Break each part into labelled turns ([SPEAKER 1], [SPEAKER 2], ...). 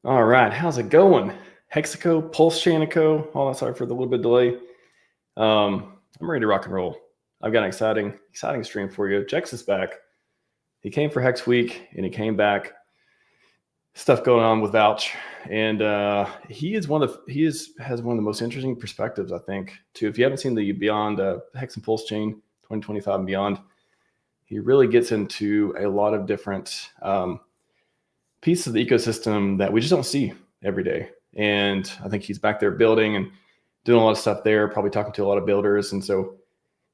[SPEAKER 1] All right, how's it going? Hexaco, PulseChain, all that. Sorry for the little bit of delay. I'm ready to rock and roll. I've got an exciting stream for you. Jexxa's back. He came for Hex Week and he came back. Stuff going on with Vouch, and he has one of the most interesting perspectives, I think, too. If you haven't seen the Beyond Hex and PulseChain 2025 and beyond, he really gets into a lot of different pieces of the ecosystem that we just don't see every day. And I think he's back there building and doing a lot of stuff there, probably talking to a lot of builders. And so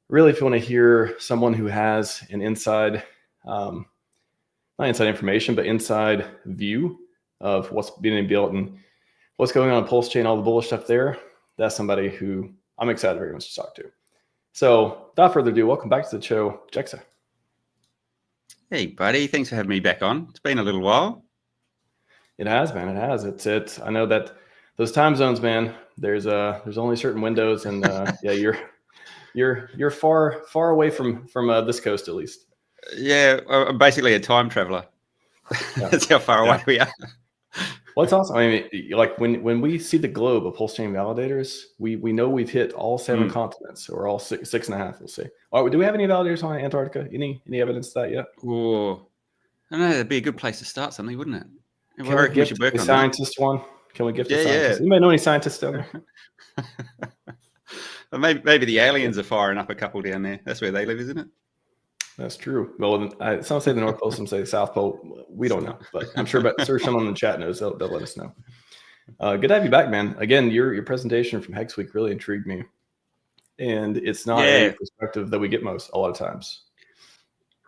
[SPEAKER 1] really, if you want to hear someone who has an inside, not inside information, but inside view of what's being built and what's going on in PulseChain, all the bullish stuff there, that's somebody who I'm excited very much to talk to. So without further ado, welcome back to the show, Jexxa.
[SPEAKER 2] Hey, buddy. Thanks for having me back on. It's been a little while.
[SPEAKER 1] It has, man. It has. It's. I know that those time zones, man. There's only certain windows, and yeah, you're far away from this coast at least.
[SPEAKER 2] Yeah, I'm basically a time traveler. Yeah. That's how far away we are.
[SPEAKER 1] Well, it's awesome. I mean, like when we see the globe of PulseChain validators, we know we've hit all 7 continents, or all six and a half. We'll see. Do we have any validators on Antarctica? Any evidence of that yet?
[SPEAKER 2] Oh, I don't know. That'd be a good place to start something, wouldn't it?
[SPEAKER 1] Can we gift a scientist one? Can we gift a scientist?
[SPEAKER 2] Yeah.
[SPEAKER 1] Anybody know any scientists down there?
[SPEAKER 2] Well, maybe the aliens are firing up a couple down there. That's where they live, isn't it?
[SPEAKER 1] That's true. Well, some say the North Pole, some say the South Pole. We don't know, but I'm sure someone in the chat knows. They'll let us know. Good to have you back, man. Again, your presentation from Hex Week really intrigued me, and it's not a perspective that we get a lot of times.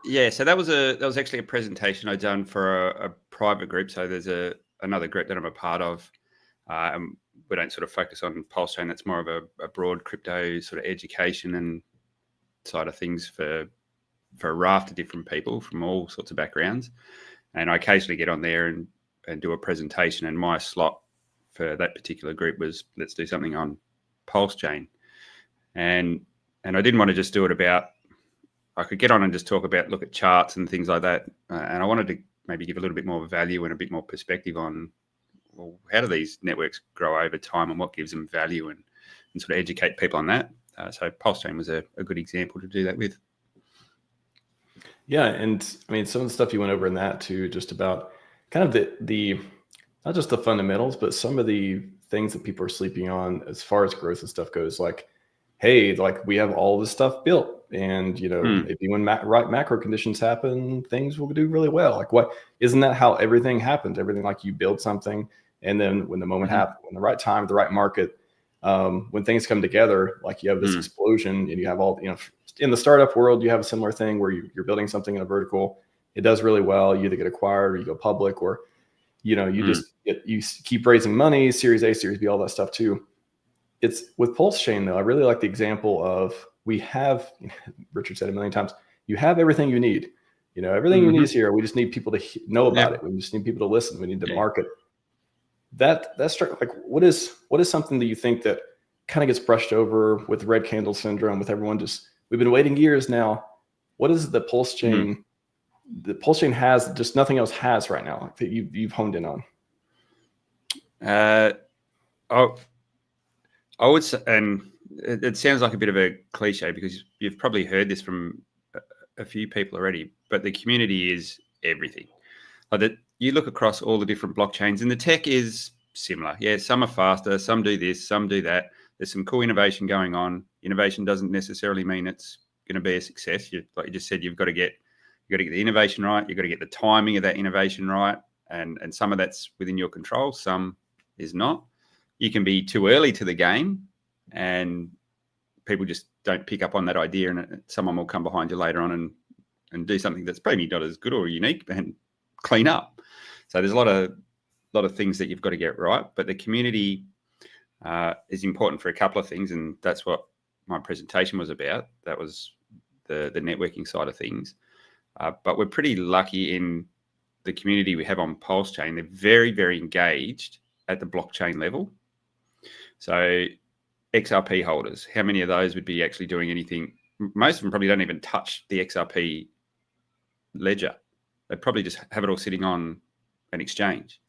[SPEAKER 2] Yeah, so that was actually a presentation I'd done for a private group. So there's another group that I'm a part of. We don't sort of focus on PulseChain. That's more of a broad crypto sort of education and side of things for a raft of different people from all sorts of backgrounds. And I occasionally get on there and do a presentation. And my slot for that particular group was, let's do something on PulseChain. And I didn't want to just do it about, I could get on and just look at charts and things like that. And I wanted to maybe give a little bit more value and a bit more perspective on, well, how do these networks grow over time and what gives them value, and sort of educate people on that. So PulseChain was a good example to do that with.
[SPEAKER 1] Yeah, and I mean, some of the stuff you went over in that too, just about kind of the not just the fundamentals, but some of the things that people are sleeping on as far as growth and stuff goes. Like, hey, like we have all this stuff built, and maybe when right macro conditions happen, things will do really well. Like, what isn't that how everything happens? Everything, like you build something, and then when the moment happens, when the right time, the right market, when things come together, like you have this explosion, and you have all in the startup world, you have a similar thing where you're building something in a vertical. It does really well. You either get acquired or you go public, or you keep raising money, Series A, Series B, all that stuff too. It's with PulseChain though. I really like the example of we have. Richard said it a million times. You have everything you need. Everything you need is here. We just need people to know about it. We just need people to listen. We need to market. That's like what is something that you think that kind of gets brushed over with red candle syndrome, with everyone just. We've been waiting years now. What is the PulseChain? The PulseChain has just nothing else has right now that you've honed in on.
[SPEAKER 2] I would say, and it sounds like a bit of a cliche because you've probably heard this from a few people already, but the community is everything. Like that, you look across all the different blockchains, and the tech is similar. Yeah, some are faster, some do this, some do that. There's some cool innovation going on. Innovation doesn't necessarily mean it's going to be a success. Like you just said, you've got to get the innovation right. You've got to get the timing of that innovation right. And some of that's within your control. Some is not. You can be too early to the game and people just don't pick up on that idea, and someone will come behind you later on and do something that's probably not as good or unique and clean up. So there's a lot of things that you've got to get right. But the community is important for a couple of things, and that's what my presentation was about. That was the networking side of things. But we're pretty lucky in the community we have on PulseChain. They're very, very engaged at the blockchain level. So XRP holders, how many of those would be actually doing anything? Most of them probably don't even touch the XRP ledger. They probably just have it all sitting on an exchange.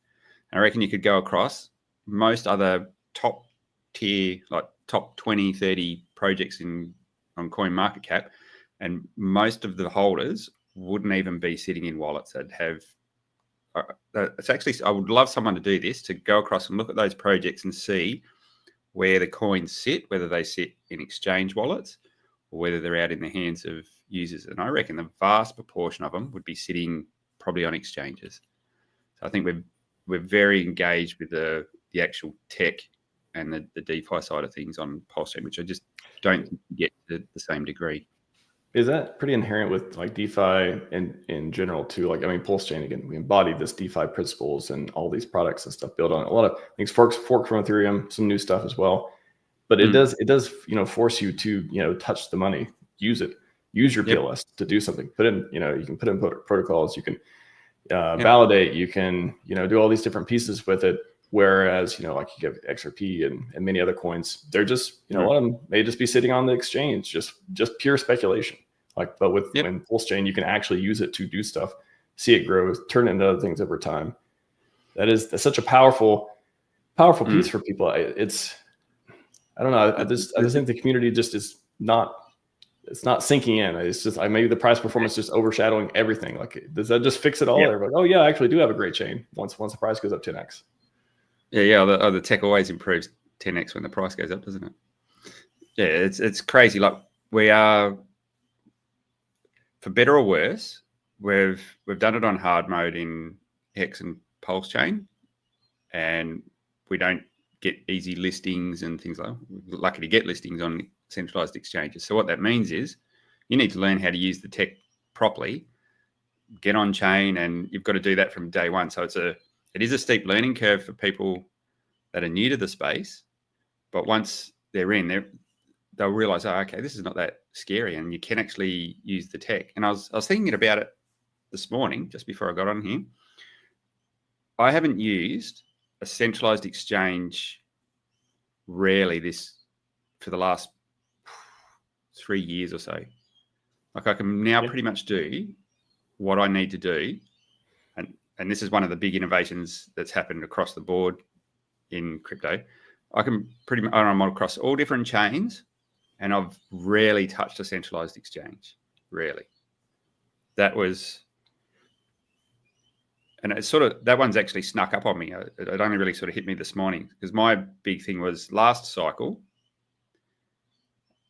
[SPEAKER 2] I reckon you could go across most other top tier, like top 20, 30 projects on CoinMarketCap, and most of the holders wouldn't even be sitting in wallets. They'd have, it's actually, I would love someone to do this, to go across and look at those projects and see where the coins sit, whether they sit in exchange wallets or whether they're out in the hands of users. And I reckon the vast proportion of them would be sitting probably on exchanges. So I think we're very engaged with the actual tech and the DeFi side of things on PulseChain, which I just don't get to the same degree.
[SPEAKER 1] Is that pretty inherent with like DeFi in general too? Like, I mean, PulseChain, again, we embody this DeFi principles and all these products and stuff built on a lot of things, fork from Ethereum, some new stuff as well. But it does, force you to, touch the money, use it, use your PLS to do something. Put in, you can put in protocols, you can validate, you can, do all these different pieces with it. Whereas, like you get XRP and many other coins, they're just, a lot of them may just be sitting on the exchange, just pure speculation. Like, but with when PulseChain, you can actually use it to do stuff, see it grow, turn it into other things over time. That's such a powerful piece for people. I don't know. I just think the community just is not. It's not sinking in. It's just maybe the price performance just overshadowing everything. Like, does that just fix it all? Everybody, oh yeah, I actually do have a great chain. Once the price goes up 10x.
[SPEAKER 2] Yeah. The tech always improves 10x when the price goes up, doesn't it? Yeah, it's crazy. Like, we are, for better or worse, we've done it on hard mode in Hex and PulseChain, and we don't get easy listings and things like that. We're lucky to get listings on centralized exchanges. So what that means is you need to learn how to use the tech properly, get on chain, and you've got to do that from day one. So it is a steep learning curve for people that are new to the space, but once they're in, they'll realize, oh, okay, this is not that scary, and you can actually use the tech. And I was thinking about it this morning, just before I got on here. I haven't used a centralized exchange rarely for the last 3 years or so. Like, I can now pretty much do what I need to do. And this is one of the big innovations that's happened across the board in crypto. I can I'm across all different chains, and I've rarely touched a centralized exchange. Rarely. And it's that one's actually snuck up on me. It only really sort of hit me this morning, because my big thing was last cycle,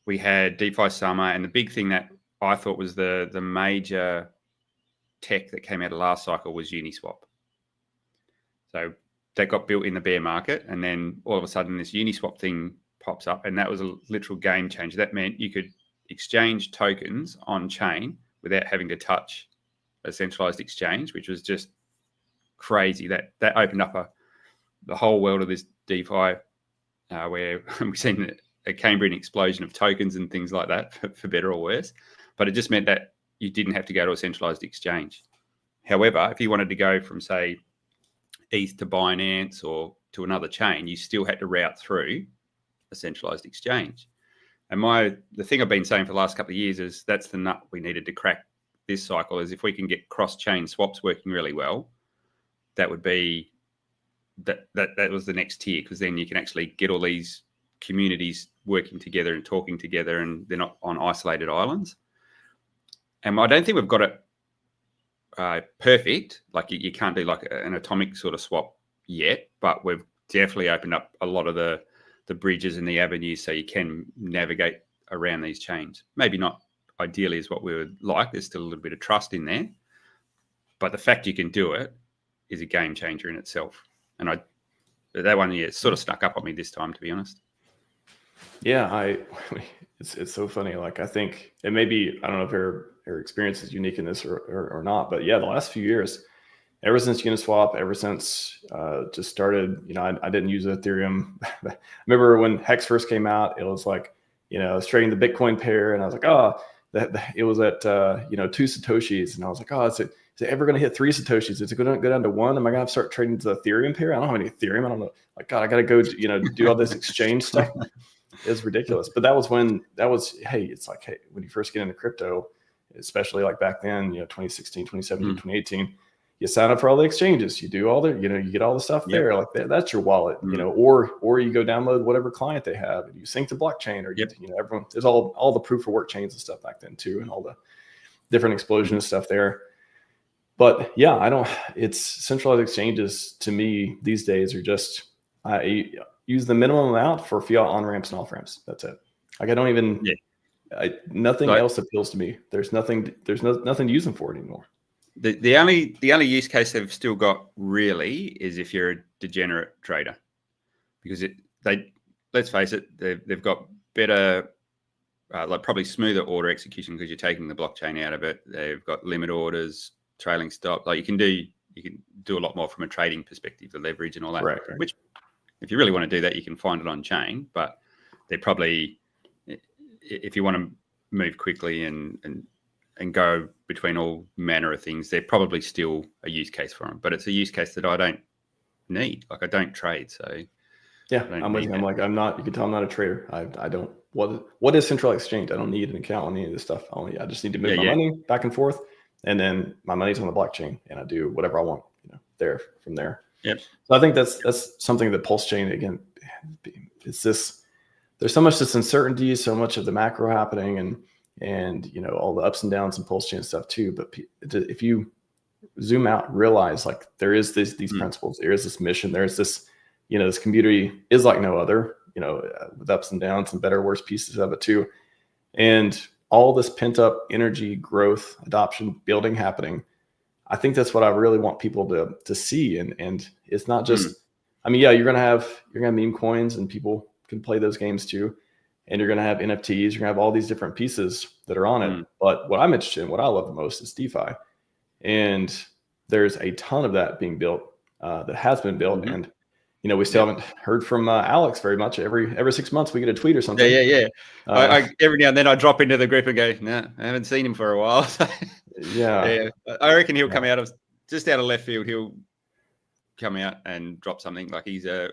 [SPEAKER 2] we had DeFi Summer, and the big thing that I thought was the major tech that came out of last cycle was Uniswap. So that got built in the bear market, and then all of a sudden this Uniswap thing pops up, and that was a literal game changer. That meant you could exchange tokens on chain without having to touch a centralized exchange, which was just crazy. That opened up the whole world of this DeFi, where we've seen a Cambrian explosion of tokens and things like that, for better or worse. But it just meant that you didn't have to go to a centralized exchange. However, if you wanted to go from, say, ETH to Binance or to another chain, you still had to route through a centralized exchange. And the thing I've been saying for the last couple of years is that's the nut we needed to crack this cycle, is if we can get cross-chain swaps working really well, that would be that was the next tier, because then you can actually get all these communities working together and talking together, and they're not on isolated islands. And I don't think we've got it perfect. Like, you can't do like an atomic sort of swap yet, but we've definitely opened up a lot of the bridges and the avenues so you can navigate around these chains. Maybe not ideally is what we would like. There's still a little bit of trust in there, but the fact you can do it is a game changer in itself. And that one, sort of snuck up on me this time, to be honest.
[SPEAKER 1] Yeah, it's so funny. Like, I think, and maybe, I don't know if her experience is unique in this or not, but yeah, the last few years, ever since Uniswap, ever since just started, I didn't use Ethereum. I remember when Hex first came out, it was like, I was trading the Bitcoin pair, and I was like, oh, it was at 2 Satoshis, and I was like, oh, is it ever going to hit 3 Satoshis? Is it going to go down to 1? Am I going to have to start trading the Ethereum pair? I don't have any Ethereum. I don't know. Like, God, I got to go, do all this exchange stuff. It's ridiculous. But it's like, hey, when you first get into crypto, especially like back then, 2016, 2017, 2018, you sign up for all the exchanges, you do all the, you get all the stuff there, like that's your wallet, or you go download whatever client they have and you sync to blockchain, or everyone, there's all the proof of work chains and stuff back then too, and all the different explosion and stuff there. But yeah, it's centralized exchanges to me these days are just, I use the minimum amount for fiat on ramps and off ramps. That's it. Like I don't even, nothing else appeals to me. There's nothing to use them for it anymore.
[SPEAKER 2] The only use case they've still got really is if you're a degenerate trader, because let's face it, they've got better, like probably smoother order execution because you're taking the blockchain out of it. They've got limit orders, trailing stop. Like you can do a lot more from a trading perspective, the leverage and all that.
[SPEAKER 1] Right.
[SPEAKER 2] Which, if you really want to do that, you can find it on chain. But they're probably, if you want to move quickly and go between all manner of things, they're probably still a use case for them. But it's a use case that I don't need. Like I don't trade, so
[SPEAKER 1] yeah, I'm with you. I'm like, I'm not. You can tell I'm not a trader. I don't. What is central exchange? I don't need an account on any of this stuff. I just need to move my money back and forth, and then my money's on the blockchain, and I do whatever I want. There from there.
[SPEAKER 2] Yep.
[SPEAKER 1] So I think that's something that PulseChain, again, it's this. There's so much this uncertainty, so much of the macro happening, and all the ups and downs and PulseChain stuff too. But if you zoom out, realize like there is these principles, there is this mission, there's this, this community is like no other, with ups and downs and better, worse pieces of it too. And all this pent up energy, growth, adoption, building happening. I think that's what I really want people to see. And it's not just, you're going to have meme coins and people can play those games too. And you're going to have NFTs, you're going to have all these different pieces that are on it. But what I'm interested in, what I love the most is DeFi. And there's a ton of that being built, that has been built. And, we still haven't heard from Alex very much. Every 6 months we get a tweet or something.
[SPEAKER 2] Yeah. I every now and then I drop into the group and go, no, I haven't seen him for a while. Yeah. I reckon he'll come out of left field. He'll come out and drop something. Like he's a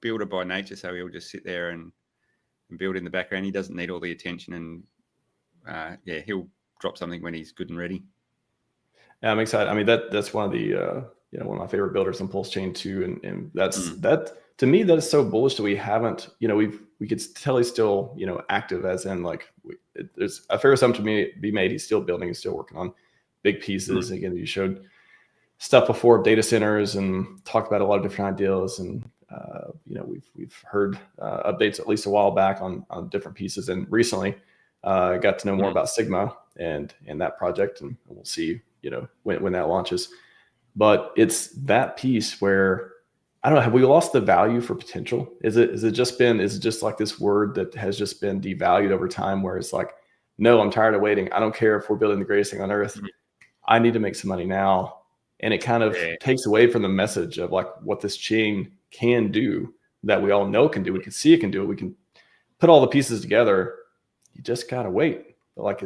[SPEAKER 2] builder by nature. So he'll just sit there and build in the background. He doesn't need all the attention, and he'll drop something when he's good and ready.
[SPEAKER 1] Yeah, I'm excited. That's one of the one of my favorite builders on PulseChain too, and that's that to me that is so bullish that we haven't we could tell he's still active, as in like there's a fair assumption to be made. He's still building, he's still working on big pieces. Again, you showed stuff before of data centers and talked about a lot of different ideas, and we've heard updates at least a while back on different pieces, and recently got to know more about Sigma and that project, and we'll see when that launches. But it's that piece where I don't know, have we lost the value for potential? Is it just like this word that has just been devalued over time, where it's like, no, I'm tired of waiting. I don't care if we're building the greatest thing on earth. I need to make some money now. And it kind of takes away from the message of like what this chain can do that we all know can do. We can see it can do it. We can put all the pieces together. You just gotta wait. But like,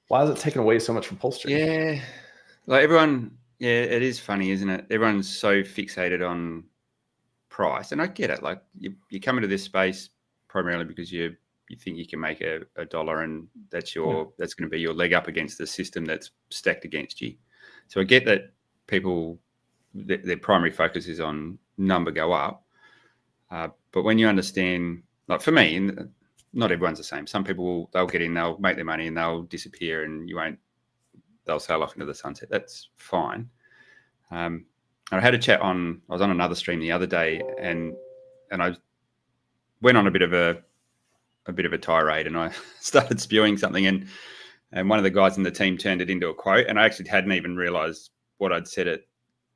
[SPEAKER 1] why is it taking away so much from PulseChain?
[SPEAKER 2] Yeah, like everyone. Yeah, it is funny, isn't it? Everyone's so fixated on price, and I get it. Like you come into this space primarily because you think you can make a dollar, and that's going to be your leg up against the system that's stacked against you. So I get that people, their primary focus is on number go up, but when you understand, like for me, not everyone's the same. Some people they'll get in, they'll make their money, and they'll disappear, and they'll sail off into the sunset. That's fine. I had a chat I was on another stream the other day, and I went on a bit of a tirade, and I started spewing something, and one of the guys in the team turned it into a quote, and I actually hadn't even realized what I'd said at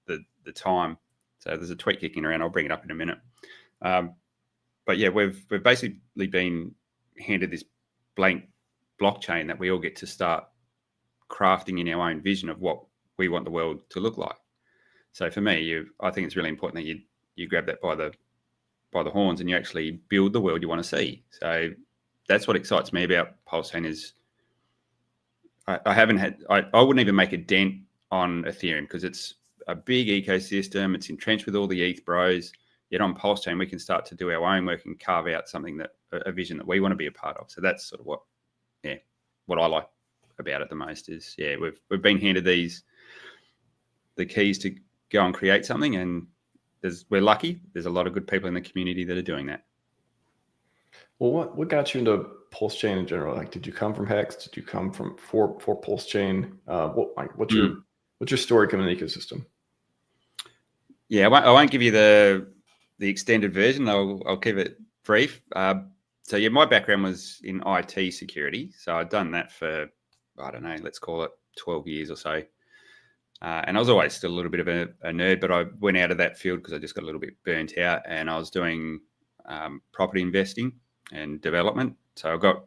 [SPEAKER 2] the time. So there's a tweet kicking around. I'll bring it up in a minute. But yeah, we've basically been handed this blank blockchain that we all get to start crafting in our own vision of what we want the world to look like. So for me, I think it's really important that you grab that by the horns and you actually build the world you want to see. So that's what excites me about PulseChain is I wouldn't even make a dent on Ethereum because it's a big ecosystem. It's entrenched with all the ETH bros. Yet on PulseChain, we can start to do our own work and carve out something a vision that we want to be a part of. So that's sort of what I like about it the most is, we've been handed these the keys to go and create something. And we're lucky. There's a lot of good people in the community that are doing that.
[SPEAKER 1] Well, what got you into PulseChain in general? Like, did you come from Hex? Did you come from for PulseChain? What's your story coming in the ecosystem?
[SPEAKER 2] Yeah, I won't give you the extended version. I'll keep it brief. So yeah, my background was in IT security. So I'd done that for, I don't know, let's call it 12 years or so. And I was always still a little bit of a nerd, but I went out of that field because I just got a little bit burnt out, and I was doing property investing and development. So I got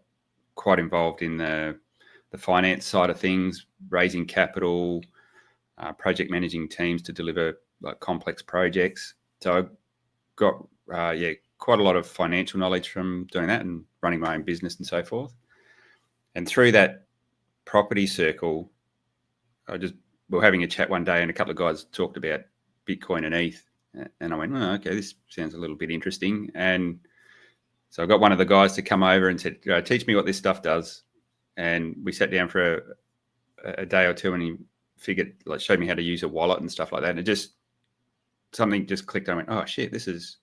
[SPEAKER 2] quite involved in the finance side of things, raising capital, project managing teams to deliver like complex projects. So I got quite a lot of financial knowledge from doing that and running my own business and so forth. And through that property circle, we were having a chat one day, and a couple of guys talked about Bitcoin and ETH, and I went, oh, okay, this sounds a little bit interesting. And so I got one of the guys to come over and said, teach me what this stuff does. And we sat down for a day or two, and he showed me how to use a wallet and stuff like that. And something just clicked. I went, oh shit, this is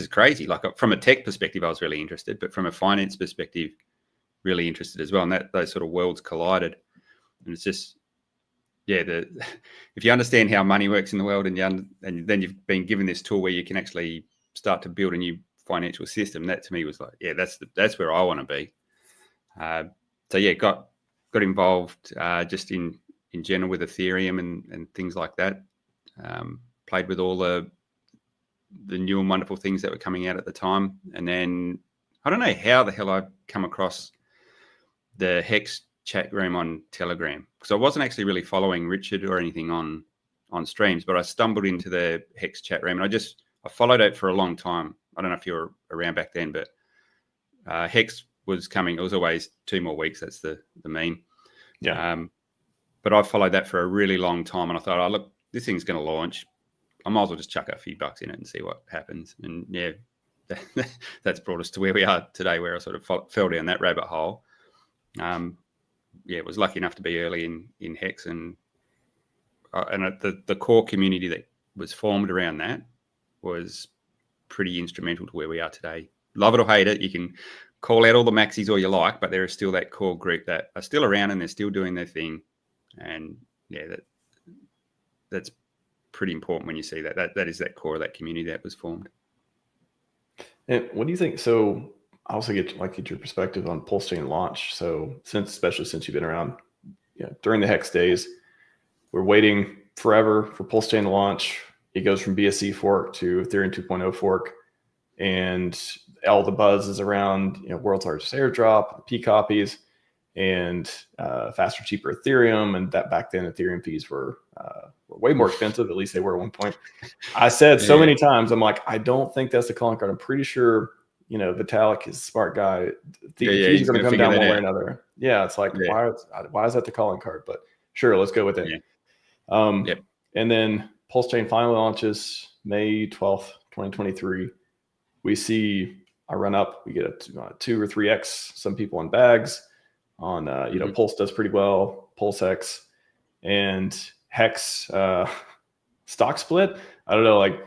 [SPEAKER 2] crazy. Like, from a tech perspective, I was really interested, but from a finance perspective, really interested as well. And those sort of worlds collided. And it's just, if you understand how money works in the world, and then you've been given this tool where you can actually start to build a new financial system, that to me was like, that's where I want to be. Got involved just in general with Ethereum and things like that. Played with all the new and wonderful things that were coming out at the time. And then I don't know how the hell I come across the Hex chat room on Telegram, because I wasn't actually really following Richard or anything on streams, but I stumbled into the Hex chat room, and I followed it for a long time. I don't know if you were around back then, but Hex was coming. It was always 2 more weeks. That's the mean.
[SPEAKER 1] Yeah.
[SPEAKER 2] But I followed that for a really long time, and I thought, oh, look, this thing's going to launch. I might as well just chuck a few bucks in it and see what happens. And yeah, that's brought us to where we are today, where I sort of fell down that rabbit hole. Was lucky enough to be early in Hex, and the core community that was formed around that was pretty instrumental to where we are today. Love it or hate it, you can call out all the maxis all you like, but there is still that core group that are still around and they're still doing their thing. And yeah, that's pretty important when you see that is that core of that community that was formed.
[SPEAKER 1] And what do you think? So I also get your perspective on PulseChain launch. So especially since you've been around, during the Hex days, we're waiting forever for PulseChain to launch. It goes from BSC fork to Ethereum 2.0 fork, and all the buzz is around world's largest airdrop, P copies, and faster, cheaper Ethereum. And that back then, Ethereum fees were way more expensive. At least they were at one point. I said so many times, I'm like, I don't think that's the calling card. I'm pretty sure Vitalik is a smart guy. Fees are going to come down one way or another. Yeah, it's like, why is that the calling card? But sure, let's go with it.
[SPEAKER 2] Yeah.
[SPEAKER 1] And then PulseChain finally launches May 12th, 2023. We see a run up. We get a 2 or 3x. Some people on bags. On Pulse does pretty well. PulseX and Hex stock split. I don't know. Like,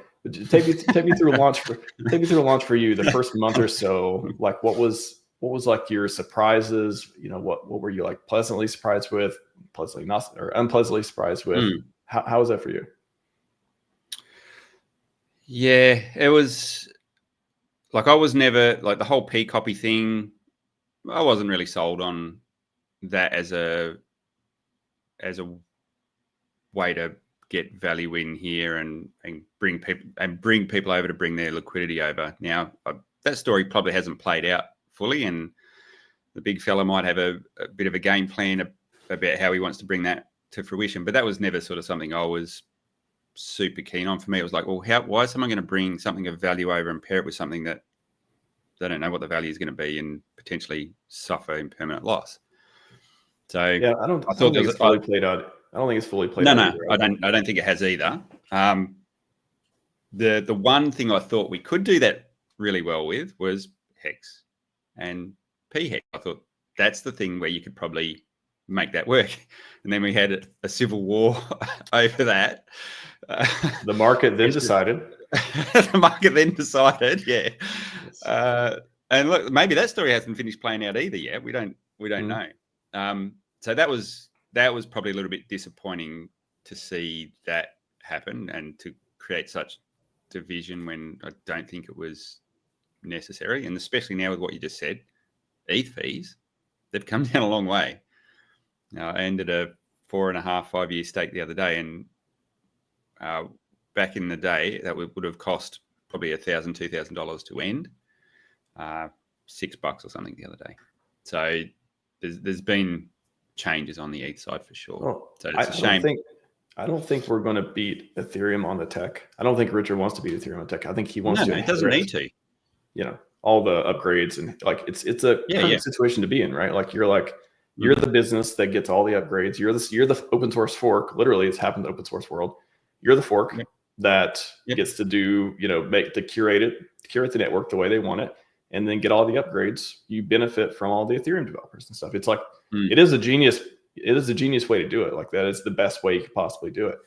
[SPEAKER 1] take me through a launch for you. The first month or so. Like, what was like your surprises? What were you like pleasantly surprised with? Pleasantly not, or unpleasantly surprised with? How was that for you?
[SPEAKER 2] Yeah, it was like, I was never like the whole P copy thing. I wasn't really sold on that as a way to get value in here and bring people over to bring their liquidity over. Now, that story probably hasn't played out fully, and the big fella might have a bit of a game plan about how he wants to bring that to fruition. But that was never sort of something I was super keen on. For me, it was like, well, why is someone going to bring something of value over and pair it with something that they don't know what the value is going to be and potentially suffer impermanent loss? So
[SPEAKER 1] yeah, I don't think it's fully played out. I don't think it's fully played out.
[SPEAKER 2] No, I don't think it has either. The one thing I thought we could do that really well with was Hex and P Hex. I thought that's the thing where you could probably make that work. And then we had a civil war over that.
[SPEAKER 1] The market then decided.
[SPEAKER 2] The market then decided, yeah.
[SPEAKER 1] Yes.
[SPEAKER 2] And look, maybe that story hasn't finished playing out either yet. We don't know. So that was probably a little bit disappointing to see that happen and to create such division when I don't think it was necessary. And especially now with what you just said, ETH fees, they've come down a long way. I ended a 4.5-5 year stake the other day, and back in the day, that would have cost probably $1,000-$2,000 to end. $6 or something the other day. So there's been changes on the ETH side for sure.
[SPEAKER 1] Well,
[SPEAKER 2] so it's a shame.
[SPEAKER 1] I don't think we're going to beat Ethereum on the tech. I don't think Richard wants to beat Ethereum on tech. I think he wants to.
[SPEAKER 2] No, it doesn't need to.
[SPEAKER 1] You know, all the upgrades and like it's a perfect situation to be in, right? Like you're the business that gets all the upgrades. You're the open source fork. Literally, it's happened in the open source world. You're the fork that gets to do, curate the network the way they want it, and then get all the upgrades. You benefit from all the Ethereum developers and stuff. It's like it is a genius way to do it. Like that is the best way you could possibly do it.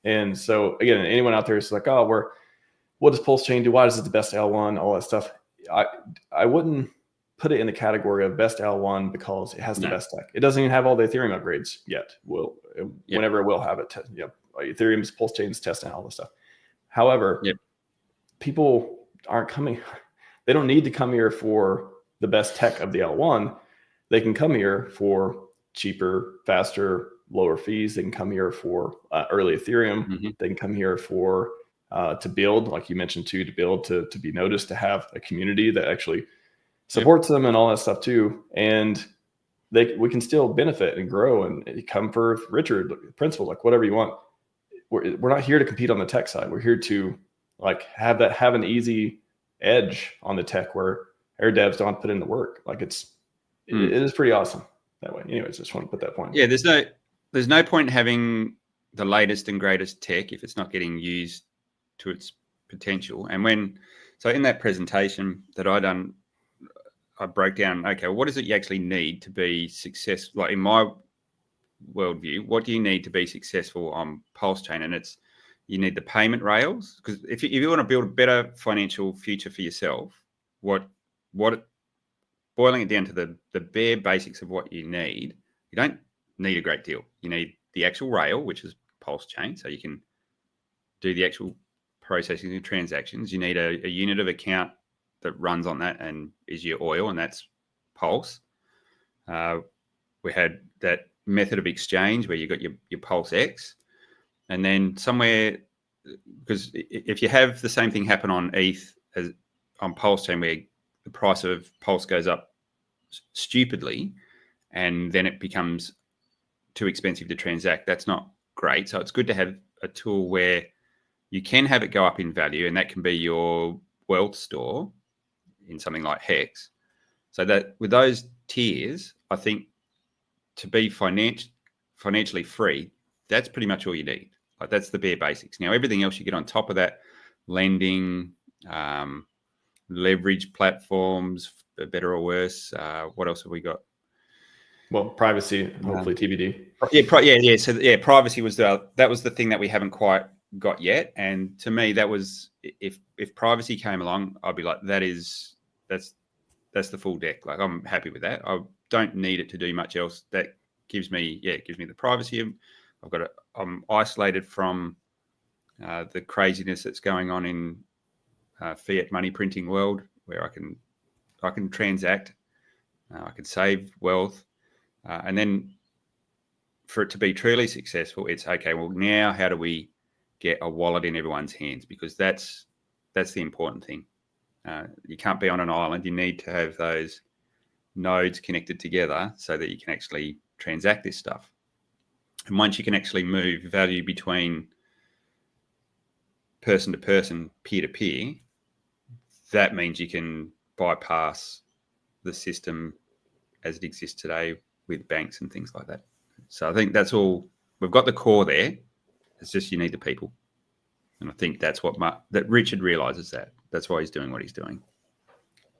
[SPEAKER 1] And so again, anyone out there is like, oh, what does PulseChain do? Why is it the best L1? All that stuff. I wouldn't put it in the category of best L1 because it has the best tech. It doesn't even have all the Ethereum upgrades yet. Whenever it will have it. Ethereum's PulseChain's testing all this stuff. However, people aren't coming. They don't need to come here for the best tech of the L1. They can come here for cheaper, faster, lower fees. They can come here for early Ethereum. They can come here for to build, like you mentioned too, to be noticed, to have a community that actually supports them and all that stuff too. And we can still benefit and grow and come for Richard principles, like whatever you want. We're not here to compete on the tech side. We're here to like have an easy edge on the tech where our devs don't have to put in the work. Like it is pretty awesome that way. Anyways, just want to put that point.
[SPEAKER 2] Yeah, there's no point in having the latest and greatest tech if it's not getting used to its potential. And so in that presentation that I done, I broke down, okay, what is it you actually need to be successful? Like in my worldview, what do you need to be successful on PulseChain? And you need the payment rails, because if you want to build a better financial future for yourself, boiling it down to the bare basics of what you need, you don't need a great deal. You need the actual rail, which is PulseChain, so you can do the actual processing of transactions. You need a unit of account that runs on that and is your oil, and that's Pulse. We had that method of exchange where you got your PulseX, and then somewhere, because if you have the same thing happen on ETH as on PulseChain, where the price of Pulse goes up stupidly and then it becomes too expensive to transact, that's not great. So it's good to have a tool where you can have it go up in value, and that can be your wealth store in something like Hex. So that with those tiers, I think to be financially free, that's pretty much all you need. Like that's the bare basics. Now, everything else you get on top of that, lending, leverage platforms, better or worse. What else have we got?
[SPEAKER 1] Well, privacy, hopefully TBD.
[SPEAKER 2] Yeah. So privacy was that was the thing that we haven't quite got yet. And to me, that was if privacy came along, I'd be like, that's the full deck. Like I'm happy with that. I don't need it to do much else. That gives me the privacy. I'm isolated from the craziness that's going on in fiat money printing world, where I can transact, I can save wealth, and then for it to be truly successful, it's okay. Well, now how do we get a wallet in everyone's hands? Because that's the important thing. You can't be on an island. You need to have those nodes connected together so that you can actually transact this stuff. And once you can actually move value between person to person, peer to peer, that means you can bypass the system as it exists today with banks and things like that. So I think that's all. We've got the core there. It's just you need the people. And I think that's that Richard realizes that. That's why he's doing what he's doing.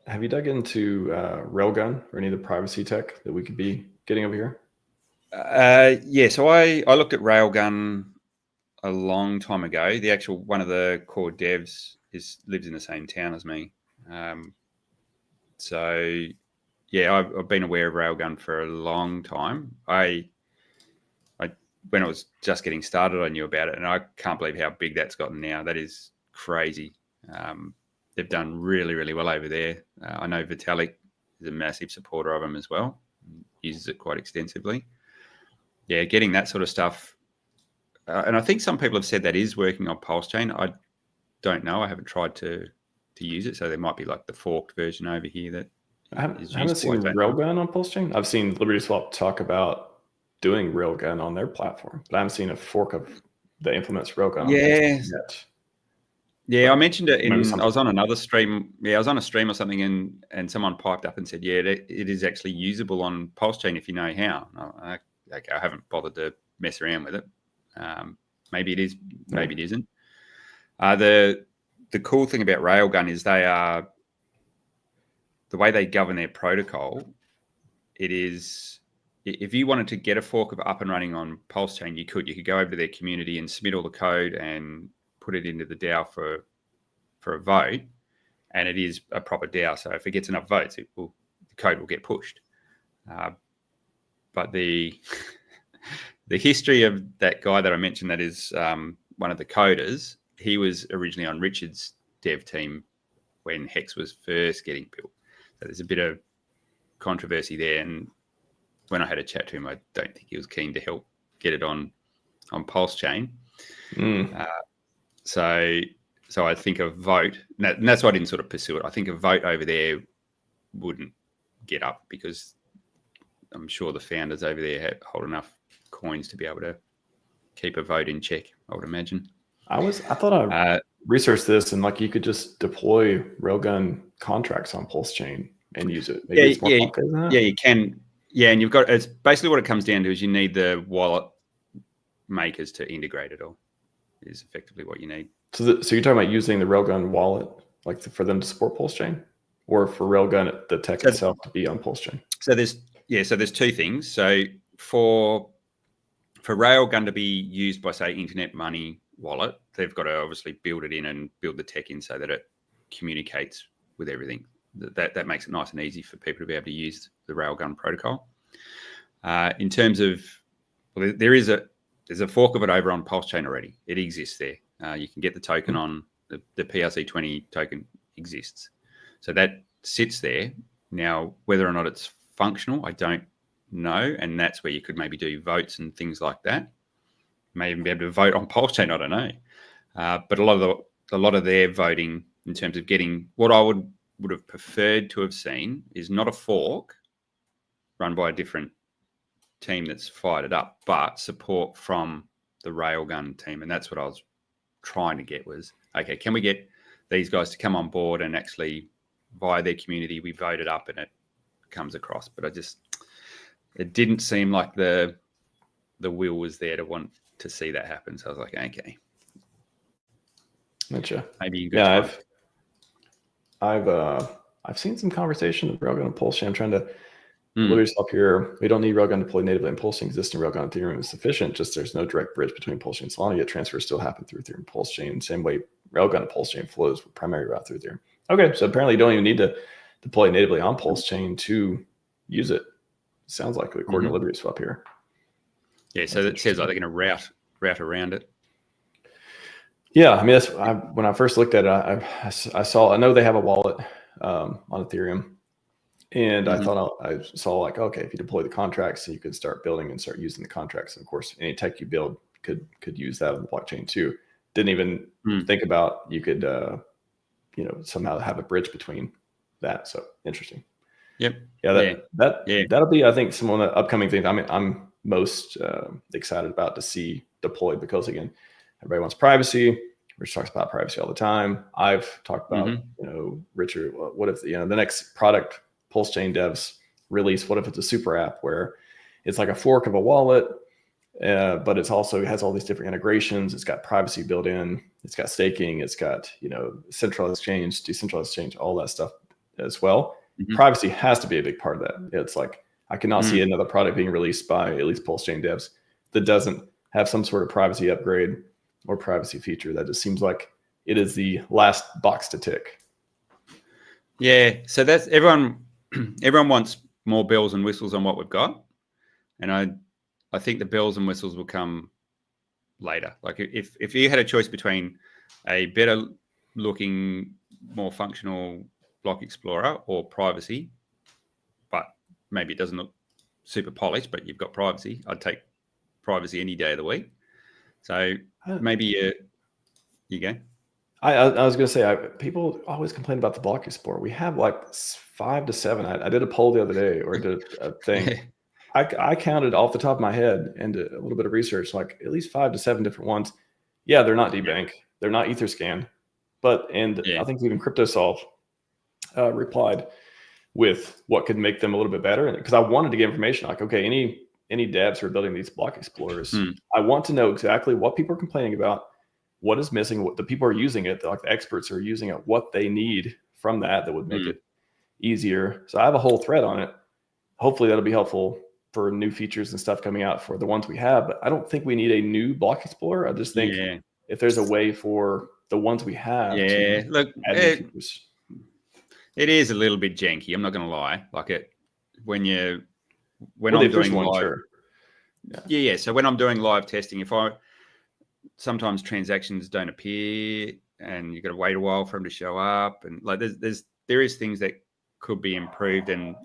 [SPEAKER 1] Have you dug into Railgun or any of the privacy tech that we could be getting over here?
[SPEAKER 2] So I looked at Railgun a long time ago. The actual one of the core devs lives in the same town as me. So yeah, I've been aware of Railgun for a long time. I when it was just getting started, I knew about it, and I can't believe how big that's gotten now. That is crazy. They've done really, really well over there. I know Vitalik is a massive supporter of them as well. Uses it quite extensively. Yeah, getting that sort of stuff. And I think some people have said that is working on PulseChain. I don't know. I haven't tried to use it. So there might be like the forked version over here that
[SPEAKER 1] I haven't seen Railgun on PulseChain. I've seen LibertySwap talk about doing Railgun on their platform, but I haven't seen a fork of that implements Railgun on PulseChain yet.
[SPEAKER 2] Yeah, I mentioned it I was on another stream. Yeah, I was on a stream or something, and someone piped up and said, yeah, it is actually usable on PulseChain if you know how. Okay, I haven't bothered to mess around with it. Maybe it is, maybe it isn't. The cool thing about Railgun is they are, the way they govern their protocol, it is, if you wanted to get a fork of up and running on PulseChain, you could go over to their community and submit all the code and put it into the DAO for a vote, and it is a proper DAO. So if it gets enough votes, the code will get pushed. But the history of that guy that I mentioned, that is one of the coders, he was originally on Richard's dev team when Hex was first getting built. So there's a bit of controversy there. And when I had a chat to him, I don't think he was keen to help get it on PulseChain. So I think a vote, and that's why I didn't sort of pursue it. I think a vote over there wouldn't get up, because I'm sure the founders over there hold enough coins to be able to keep a vote in check, I would imagine.
[SPEAKER 1] I thought I researched this, and like you could just deploy Railgun contracts on PulseChain and use it. Maybe it's more complicated than that.
[SPEAKER 2] Yeah, you can. Yeah, and it's basically what it comes down to is you need the wallet makers to integrate it all. Is effectively what you need.
[SPEAKER 1] So you're talking about using the Railgun wallet, like for them to support PulseChain, or for Railgun the tech itself to be on PulseChain?
[SPEAKER 2] So there's two things. So for Railgun to be used by, say, Internet Money wallet, they've got to obviously build it in and build the tech in so that it communicates with everything. That makes it nice and easy for people to be able to use the Railgun protocol. In terms of, well, there's a fork of it over on PulseChain already. It exists there. You can get the token on the PRC20 token exists. So that sits there. Now, whether or not it's functional, I don't know. And that's where you could maybe do votes and things like that. You may even be able to vote on PulseChain, I don't know. But a lot of their voting in terms of getting, what I would have preferred to have seen is not a fork run by a different team that's fired it up, but support from the Railgun team. And that's what I was trying to get was, okay, can we get these guys to come on board and actually via their community, we vote it up and it comes across. But it didn't seem like the will was there to want to see that happen. So I was like, okay.
[SPEAKER 1] Gotcha.
[SPEAKER 2] Maybe you could
[SPEAKER 1] I've seen some conversation with Railgun and PulseChain. I'm trying to Lewis up here. We don't need Railgun deployed natively in PulseChain. Existing Railgun Ethereum is sufficient. Just there's no direct bridge between PulseChain and Solana, yet transfers still happen through Ethereum and PulseChain. Same way Railgun and PulseChain flows with primary route through Ethereum. Okay, so apparently you don't even need to deploy natively on PulseChain to use it. Sounds like according to LibertySwap here.
[SPEAKER 2] Yeah, so it says like they're going to route around it.
[SPEAKER 1] Yeah, I mean, when I first looked at it, I know they have a wallet on Ethereum. And I thought I saw like, okay, if you deploy the contracts, you could start building and start using the contracts. And of course, any tech you build could use that on the blockchain too. Didn't even think about you could, somehow have a bridge between that. So interesting.
[SPEAKER 2] Yep.
[SPEAKER 1] Yeah. That'll be, I think, some of the upcoming things. I mean, I'm most excited about to see deployed, because again, everybody wants privacy. Rich talks about privacy all the time. I've talked about, Richard, what if the next product PulseChain devs release, what if it's a super app where it's like a fork of a wallet, but it's also has all these different integrations. It's got privacy built in. It's got staking. It's got, centralized exchange, decentralized exchange, all that stuff as well. Privacy has to be a big part of that. It's like, I cannot see another product being released by at least PulseChain devs that doesn't have some sort of privacy upgrade or privacy feature. That just seems like it is the last box to tick.
[SPEAKER 2] Yeah, so that's everyone wants more bells and whistles on what we've got, and I think the bells and whistles will come later. Like if you had a choice between a better looking, more functional block explorer or privacy, but maybe it doesn't look super polished, but you've got privacy, I'd take privacy any day of the week. So maybe you go.
[SPEAKER 1] I was going to say, people always complain about the block explorer. We have like 5 to 7. I did a poll the other day, or did a thing. I counted off the top of my head and did a little bit of research, like at least 5 to 7 different ones. Yeah, they're not debank, they're not Etherscan, I think even CryptoSolve replied with what could make them a little bit better. Because I wanted to get information, like, okay, any devs who are building these block explorers, I want to know exactly what people are complaining about, what is missing, what the people are using it, like the experts are using it, what they need from that would make it easier. So I have a whole thread on it. Hopefully that'll be helpful for new features and stuff coming out for the ones we have. But I don't think we need a new block explorer. I just think if there's a way for the ones we have to
[SPEAKER 2] look,
[SPEAKER 1] add new features.
[SPEAKER 2] It is a little bit janky. I'm not going to lie. Like when I'm doing live,
[SPEAKER 1] sure.
[SPEAKER 2] Yeah. So when I'm doing live testing, sometimes transactions don't appear, and you've got to wait a while for them to show up, and like there is things that could be improved. And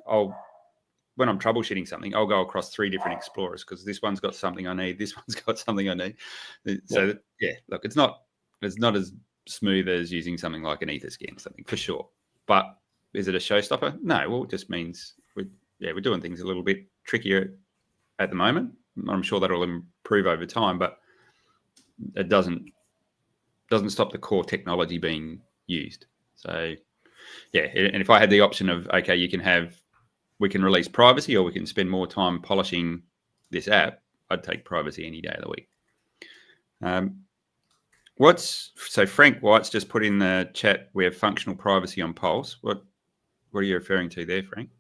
[SPEAKER 2] when I'm troubleshooting something, I'll go across 3 different explorers because this one's got something I need, this one's got something I need. So look, it's not as smooth as using something like an Etherscan or something, for sure. But is it a showstopper? No. Well, it just means we're doing things a little bit trickier at the moment. I'm sure that'll improve over time, but it doesn't stop the core technology being used. So and if I had the option of, okay, we can release privacy, or we can spend more time polishing this app, I'd take privacy any day of the week. So Frank White's just put in the chat, we have functional privacy on Pulse. What are you referring to there, Frank?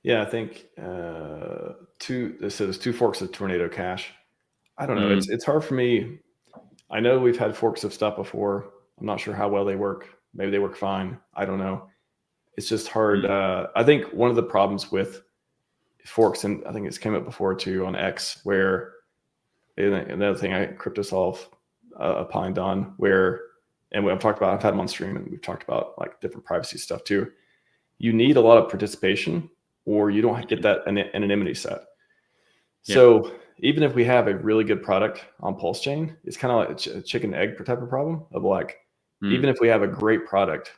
[SPEAKER 1] Yeah, I think there's 2 forks of Tornado Cash. I don't know. It's hard for me. I know we've had forks of stuff before. I'm not sure how well they work. Maybe they work fine. I don't know. It's just hard. I think one of the problems with forks, and I think it's came up before too on X, where another thing CryptoSolve opined on, and I've talked about, I've had them on stream, and we've talked about like different privacy stuff too. You need a lot of participation, or you don't get that anonymity set. Yeah. So even if we have a really good product on PulseChain, it's kind of like a chicken egg type of problem of like, even if we have a great product,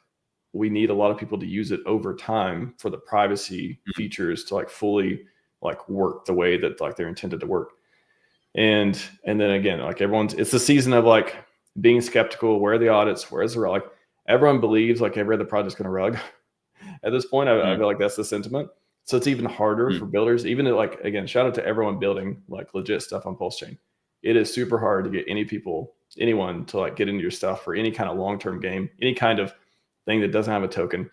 [SPEAKER 1] we need a lot of people to use it over time for the privacy features to like fully like work the way that like they're intended to work. And then again, like it's the season of like being skeptical. Where are the audits? Where's the like? Everyone believes like every other project's going to rug. At this point, I feel like that's the sentiment. So it's even harder for builders. Even like, again, shout out to everyone building like legit stuff on PulseChain. It is super hard to get anyone to like get into your stuff for any kind of long-term game, any kind of thing that doesn't have a token,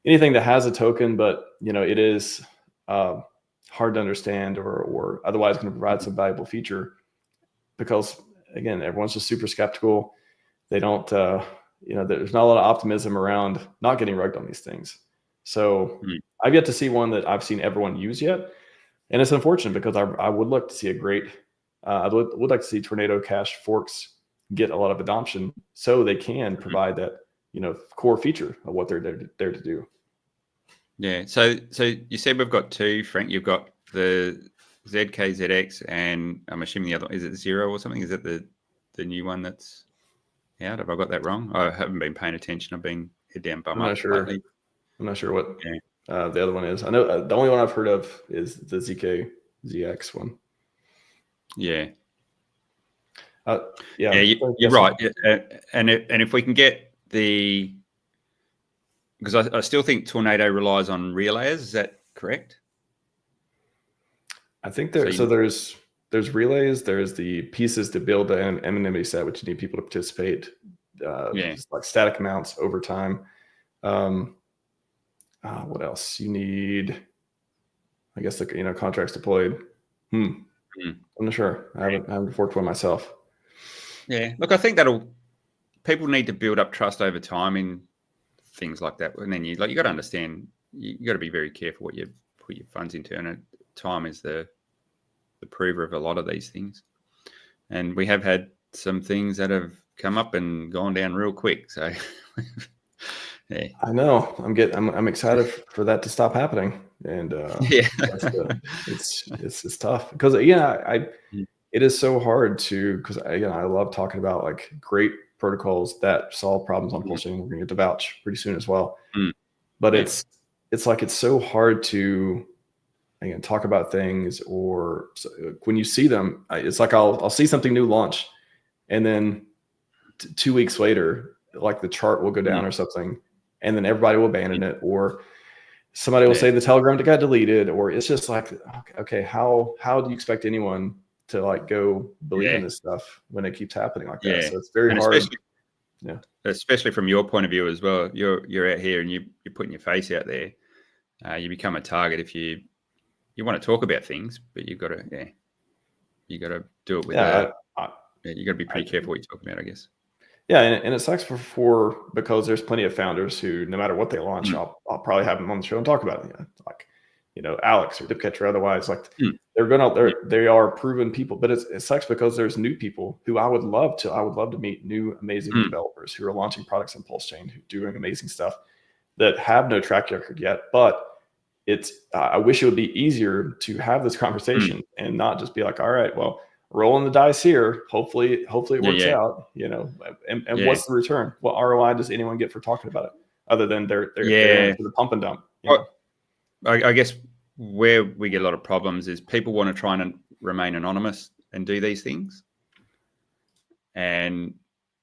[SPEAKER 1] anything that has a token, but it is hard to understand or otherwise going to provide some valuable feature, because again, everyone's just super skeptical. They don't, there's not a lot of optimism around not getting rugged on these things. So I've yet to see one that I've seen everyone use yet. And it's unfortunate because I would like to see I would like to see Tornado Cash forks get a lot of adoption so they can provide that, core feature of what they're there to do.
[SPEAKER 2] Yeah. So you said we've got 2, Frank. You've got the ZKZX, and I'm assuming the other, is it 0 or something? Is it the new one that's out? Have I got that wrong? I haven't been paying attention. I've been head down bum up lately.
[SPEAKER 1] I'm not sure what the other one is. I know the only one I've heard of is the ZX one. Yeah.
[SPEAKER 2] You're right. And if we can get because I still think Tornado relies on relayers. Is that correct?
[SPEAKER 1] I think there's relays. There's the pieces to build an anonymity set, which you need people to participate. Like static amounts over time. what else? You need, I guess, contracts deployed. I'm not sure. I haven't forked one myself.
[SPEAKER 2] Yeah, look, I think people need to build up trust over time in things like that, and then you got to understand, you got to be very careful what you put your funds into, and time is the prover of a lot of these things. And we have had some things that have come up and gone down real quick. So, yeah.
[SPEAKER 1] I know. I'm excited for that to stop happening. And
[SPEAKER 2] yeah,
[SPEAKER 1] it's tough because it is so hard because I love talking about like great protocols that solve problems on PulseChain. We're gonna get to Vouch pretty soon as well. But it's so hard to talk about things, or when you see them, it's like I'll see something new launch, and then 2 weeks later, like the chart will go down or something, and then everybody will abandon it, or somebody will say the Telegram got deleted, or it's just like, okay, how do you expect anyone to like go believe in this stuff when it keeps happening like that? So it's very hard.
[SPEAKER 2] Especially from your point of view as well. You're out here and you're putting your face out there. You become a you want to talk about things, but you've got to do it with you got to be pretty careful what you're talking about, I guess.
[SPEAKER 1] Yeah, and it sucks because there's plenty of founders who, no matter what they launch, I'll probably have them on the show and talk about it. Like, Alex or Dipcatcher or otherwise, like they are proven people, but it sucks because there's new people who I would love to meet, new amazing developers who are launching products in PulseChain, who are doing amazing stuff that have no track record yet. But I wish it would be easier to have this conversation and not just be like, all right, well, rolling the dice here. Hopefully it works out, and what's the return? What ROI does anyone get for talking about it other than they're the pump and dump?
[SPEAKER 2] I guess where we get a lot of problems is people want to try and remain anonymous and do these things. And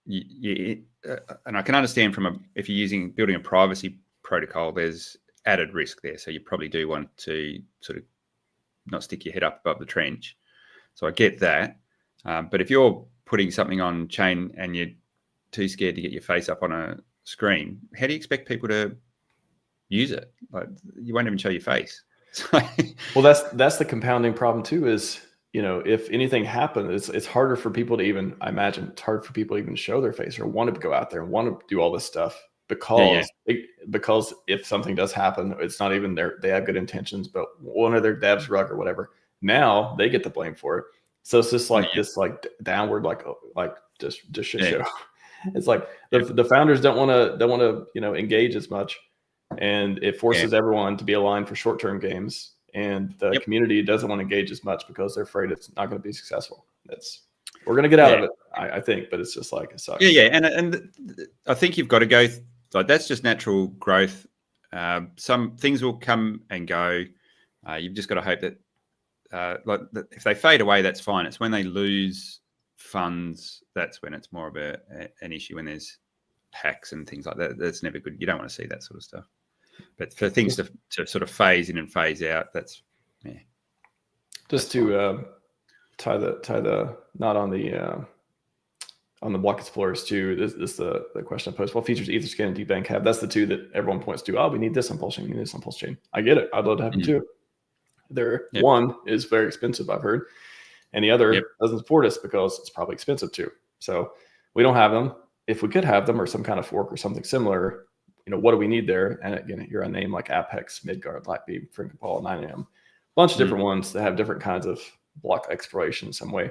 [SPEAKER 2] and I can understand if you're building a privacy protocol, there's added risk there. So you probably do want to sort of not stick your head up above the trench. So I get that. But if you're putting something on chain and you're too scared to get your face up on a screen, how do you expect people to use it? Like, you won't even show your face.
[SPEAKER 1] Well, that's the compounding problem too, is, if anything happens, it's harder for people to even, I imagine it's hard for people to even show their face or want to go out there and want to do all this stuff because if something does happen, it's not even they have good intentions, but one of their devs rug or whatever, now they get the blame for it. So it's just like this like downward, like just shit show. It's like the founders don't want to engage as much, and it forces everyone to be aligned for short-term games, and the community doesn't want to engage as much because they're afraid it's not going to be successful. We're going to get out of it, I think, but it's just like, it sucks.
[SPEAKER 2] And I think you've got to go that's just natural growth. Some things will come and go. You've just got to hope that if they fade away, that's fine. It's when they lose funds, that's when it's more of an issue, when there's hacks and things like that. That's never good. You don't want to see that sort of stuff. But for things to sort of phase in and phase out, that's
[SPEAKER 1] just to tie the knot on the block explorers too. This is the question I posed. What features Etherscan and DBank have? That's the two that everyone points to. Oh, we need this on PulseChain. We need this on PulseChain. I get it. I'd love to have them too. One is very expensive, I've heard, and the other doesn't support us because it's probably expensive too. So we don't have them. If we could have them, or some kind of fork or something similar, what do we need there? And again, you're a name like Apex, Midgard, Lightbeam, Frinkapal, 9am, bunch of different ones that have different kinds of block exploration in some way.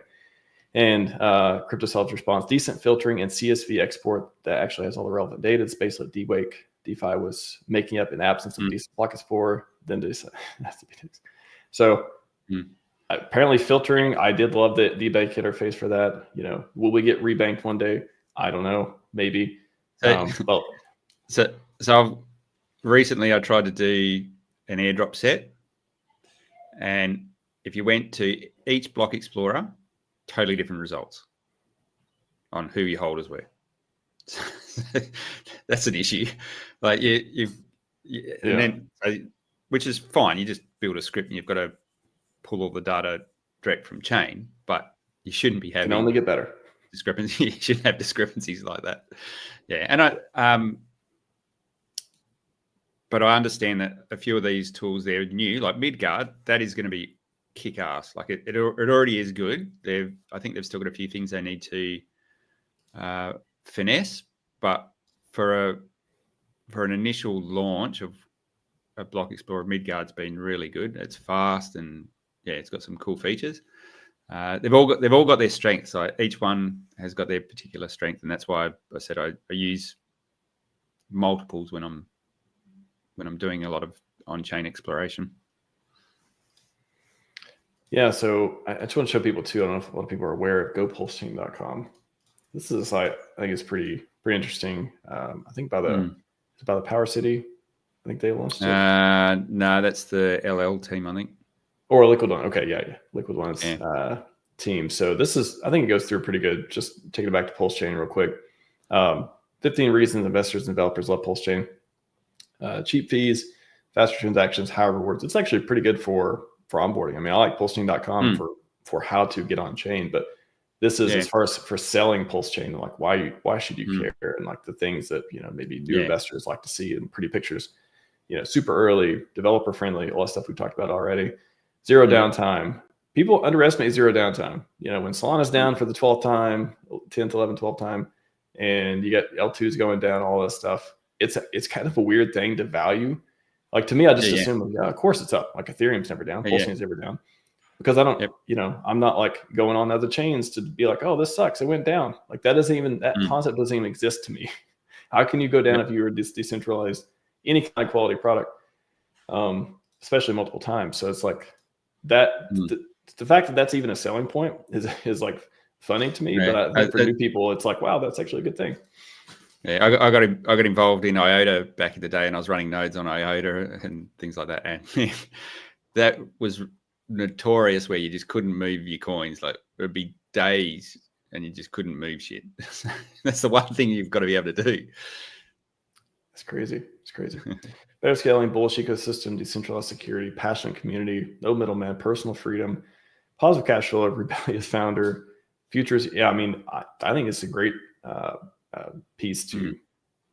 [SPEAKER 1] And CryptoSolve's response: decent filtering and CSV export that actually has all the relevant data. It's basically what DeFi was making up in the absence of decent block explorer. Then that's the big. So apparently filtering, I did love the debank interface for that. Will we get rebanked one day? I don't know. Maybe.
[SPEAKER 2] So recently I tried to do an airdrop set, and if you went to each block explorer, totally different results on who your holders were. That's an issue. Like and then, which is fine. You just build a script and you've got to pull all the data direct from chain, but you shouldn't be having.
[SPEAKER 1] Can only get better.
[SPEAKER 2] Discrepancy. You shouldn't have discrepancies like that. Yeah, and but I understand that a few of these tools, they're new, like Midgard, that is going to be kick ass. Like it already is good. I think they've still got a few things they need to finesse, but for an initial launch of a Block Explorer, Midgard's been really good. It's fast and it's got some cool features. They've all got their strengths. So each one has got their particular strength, and that's why I said I use multiples when I'm doing a lot of on-chain exploration.
[SPEAKER 1] Yeah, so I just want to show people too. I don't know if a lot of people are aware of GoPulseChain.com. This is a site I think is pretty interesting. I think by the Power City. I think they launched it.
[SPEAKER 2] No, that's the LL team, I think.
[SPEAKER 1] Or Liquid One. Okay, yeah. Liquid One's team. So this is, I think it goes through pretty good. Just taking it back to PulseChain real quick. 15 reasons investors and developers love PulseChain. Cheap fees, faster transactions, higher rewards. It's actually pretty good for onboarding. I mean, I like PulseChain.com for how to get on chain, but this is as far as for selling PulseChain, like why should you care, and like the things that maybe new investors like to see in pretty pictures. Super early, developer friendly, all that stuff we talked about already. Zero downtime. People underestimate zero downtime. When Solana's down for the 12th time, 10th, 11th, 12th time, and you get L2s going down, all this stuff, it's kind of a weird thing to value. Like to me, I just assume, of course it's up. Like Ethereum's never down, PulseChain's never down. Because I don't, I'm not like going on other chains to be like, oh, this sucks, it went down. Like that concept doesn't even exist to me. How can you go down if you were decentralized any kind of quality product, especially multiple times? So it's like that. The fact that that's even a selling point is like funny to me. But I think for new people, it's like, wow, that's actually a good thing.
[SPEAKER 2] Yeah, I got involved in IOTA back in the day, and I was running nodes on IOTA and things like that. And that was notorious, where you just couldn't move your coins. Like it would be days, and you just couldn't move shit. That's the one thing you've got to be able to do.
[SPEAKER 1] It's crazy. Better scaling, bullish ecosystem, decentralized security, passionate community, no middleman, personal freedom, positive cash flow, rebellious founder, futures. Yeah, I mean, I think it's a great piece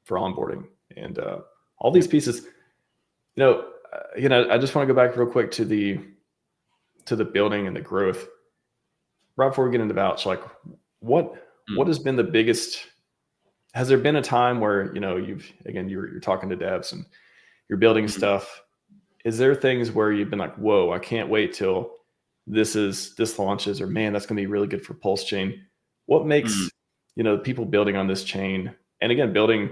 [SPEAKER 1] for onboarding, and all these pieces. I just want to go back real quick to the building and the growth. Right before we get into Vouch, like what has been the biggest? Has there been a time where you're talking to devs and you're building stuff? Is there things where you've been like, whoa, I can't wait till this launches, or man, that's going to be really good for PulseChain? What makes people building on this chain, and again, building,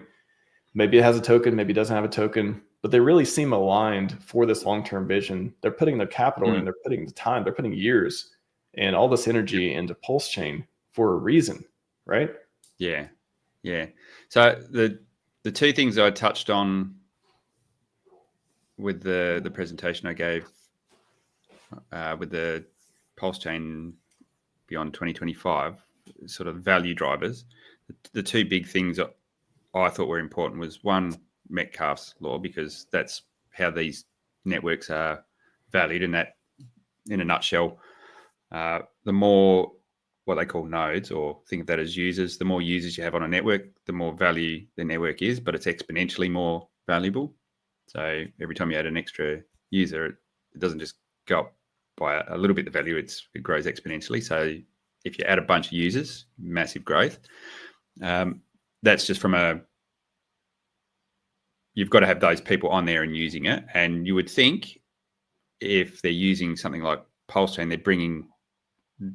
[SPEAKER 1] maybe it has a token, maybe it doesn't have a token, but they really seem aligned for this long-term vision. They're putting their capital in, they're putting the time, they're putting years and all this energy into PulseChain for a reason, right?
[SPEAKER 2] Yeah. So the two things I touched on with the presentation I gave with the PulseChain beyond 2025 sort of value drivers, the two big things that I thought were important was one, Metcalfe's law, because that's how these networks are valued, and that in a nutshell, the more what they call nodes, or think of that as users, the more users you have on a network, the more value the network is, but it's exponentially more valuable. So every time you add an extra user, it doesn't just go up by a little bit, the value, it grows exponentially. So if you add a bunch of users, massive growth. That's just you've got to have those people on there and using it. And you would think if they're using something like PulseChain, they're bringing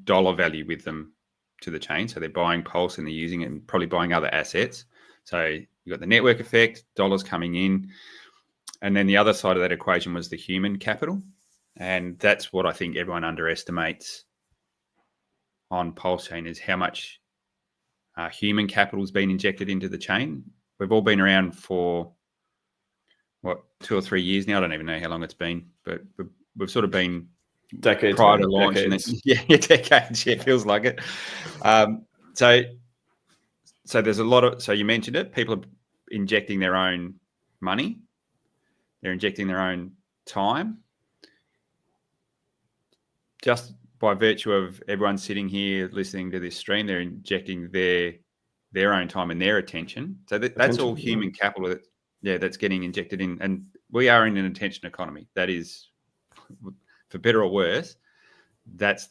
[SPEAKER 2] dollar value with them to the chain. So they're buying Pulse and they're using it and probably buying other assets. So you've got the network effect, dollars coming in. And then the other side of that equation was the human capital. And that's what I think everyone underestimates on PulseChain, is how much human capital has been injected into the chain. We've all been around for 2 or 3 years now. I don't even know how long it's been, but we've sort of been
[SPEAKER 1] decades
[SPEAKER 2] prior to launch. Decades. Decades. Yeah, it feels like it. So there's a lot of, so you mentioned it, people are injecting their own money. They're injecting their own time. Just by virtue of everyone sitting here listening to this stream, they're injecting their own time and their attention. So that's all human capital that's getting injected in. And we are in an attention economy. That is, for better or worse, that's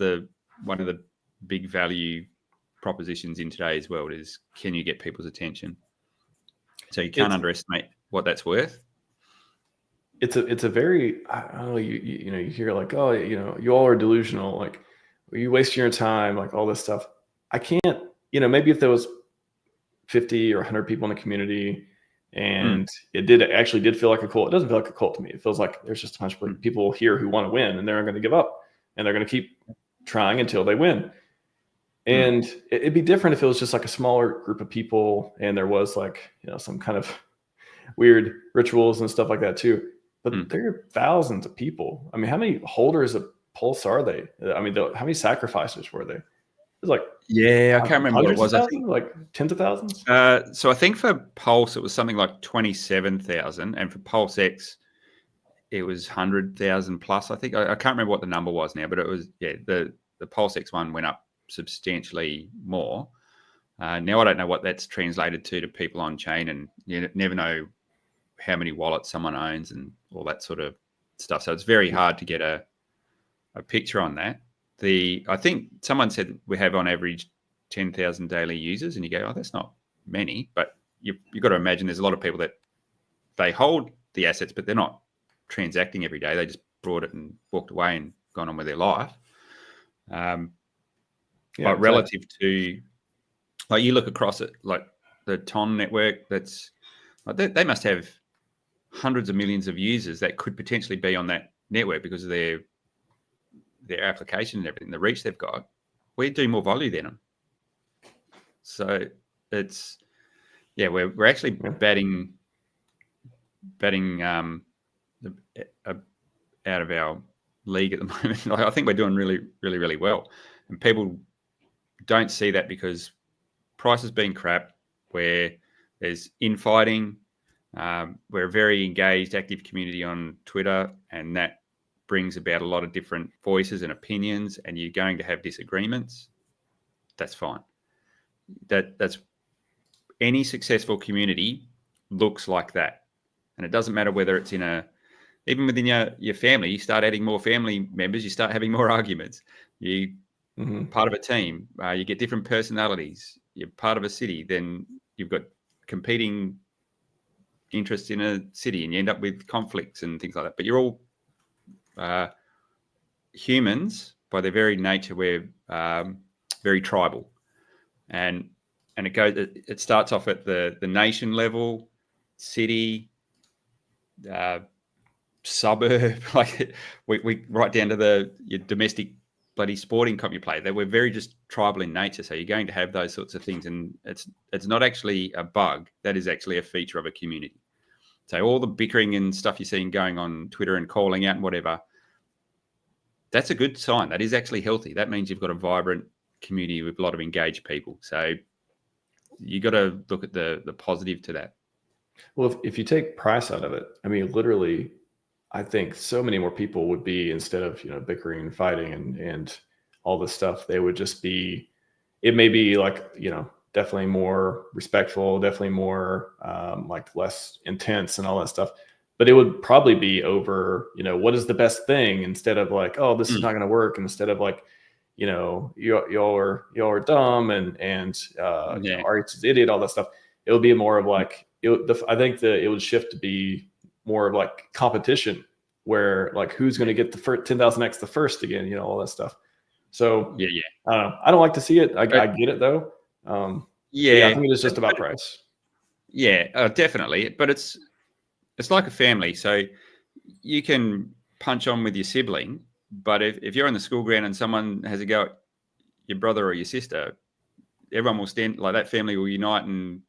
[SPEAKER 2] one of the big value propositions in today's world is, can you get people's attention? So you can't underestimate what that's worth.
[SPEAKER 1] It's a very, I don't know, you hear like, oh, you all are delusional, like, are you wasting your time, like all this stuff. I can't, maybe if there was 50 or 100 people in the community and it did feel like a cult. It doesn't feel like a cult to me. It feels like there's just a bunch of people here who want to win, and they're not going to give up, and they're going to keep trying until they win. And it'd be different if it was just like a smaller group of people and there was like, some kind of weird rituals and stuff like that too. But there are thousands of people. I mean, how many holders of Pulse are they? I mean, how many sacrifices were they? It was like,
[SPEAKER 2] I can't remember what it was. I think
[SPEAKER 1] like tens of thousands.
[SPEAKER 2] So I think for Pulse it was something like 27,000, and for PulseX it was 100,000 plus. I think I can't remember what the number was now, but it was the PulseX one went up substantially more. Now I don't know what that's translated to people on chain, and you never know how many wallets someone owns and all that sort of stuff. So it's very hard to get a picture on that. I think someone said we have on average 10,000 daily users, and you go, oh, that's not many, but you've got to imagine there's a lot of people that they hold the assets, but they're not transacting every day. They just brought it and walked away and gone on with their life. But relative to, like, you look across it, like the TON network, that's like they must have hundreds of millions of users that could potentially be on that network because of their application and everything, the reach they've got. We do more volume than them. So it's, we're actually batting out of our league at the moment. I think we're doing really, really, really well. And people don't see that because price has been crap, where there's infighting. We're a very engaged, active community on Twitter, and that brings about a lot of different voices and opinions, and you're going to have disagreements. That's fine. That's any successful community looks like that. And it doesn't matter whether it's even within your family, you start adding more family members, you start having more arguments. You part of a team, you get different personalities. You're part of a city, then you've got competing interests in a city, and you end up with conflicts and things like that. But you're all humans by their very nature. We're very tribal, and it starts off at the nation level, city, suburb, like we right down to your domestic bloody sporting comp you play. That we're very just tribal in nature. So you're going to have those sorts of things, and it's not actually a bug. That is actually a feature of a community. So all the bickering and stuff you're seeing going on Twitter and calling out and whatever, that's a good sign. That is actually healthy. That means you've got a vibrant community with a lot of engaged people. So you got to look at the positive to that.
[SPEAKER 1] Well, if you take price out of it, I mean, literally, I think so many more people would be, instead of bickering and fighting and all this stuff, they would just be. It may be like definitely more respectful, definitely more like less intense and all that stuff. But it would probably be over, what is the best thing, instead of like, oh, this is not going to work, and instead of like, y'all are dumb and RH is idiot, all that stuff. It would be more of like, I think that it would shift to be more of like competition, where like who's going to get the first 10,000x the first again, all that stuff. So I don't know. I don't like to see it. I get it though. I think it is just about price.
[SPEAKER 2] Yeah, definitely. But it's like a family. So you can punch on with your sibling, but if you're in the school ground and someone has a go at your brother or your sister, everyone will stand, like that family will unite and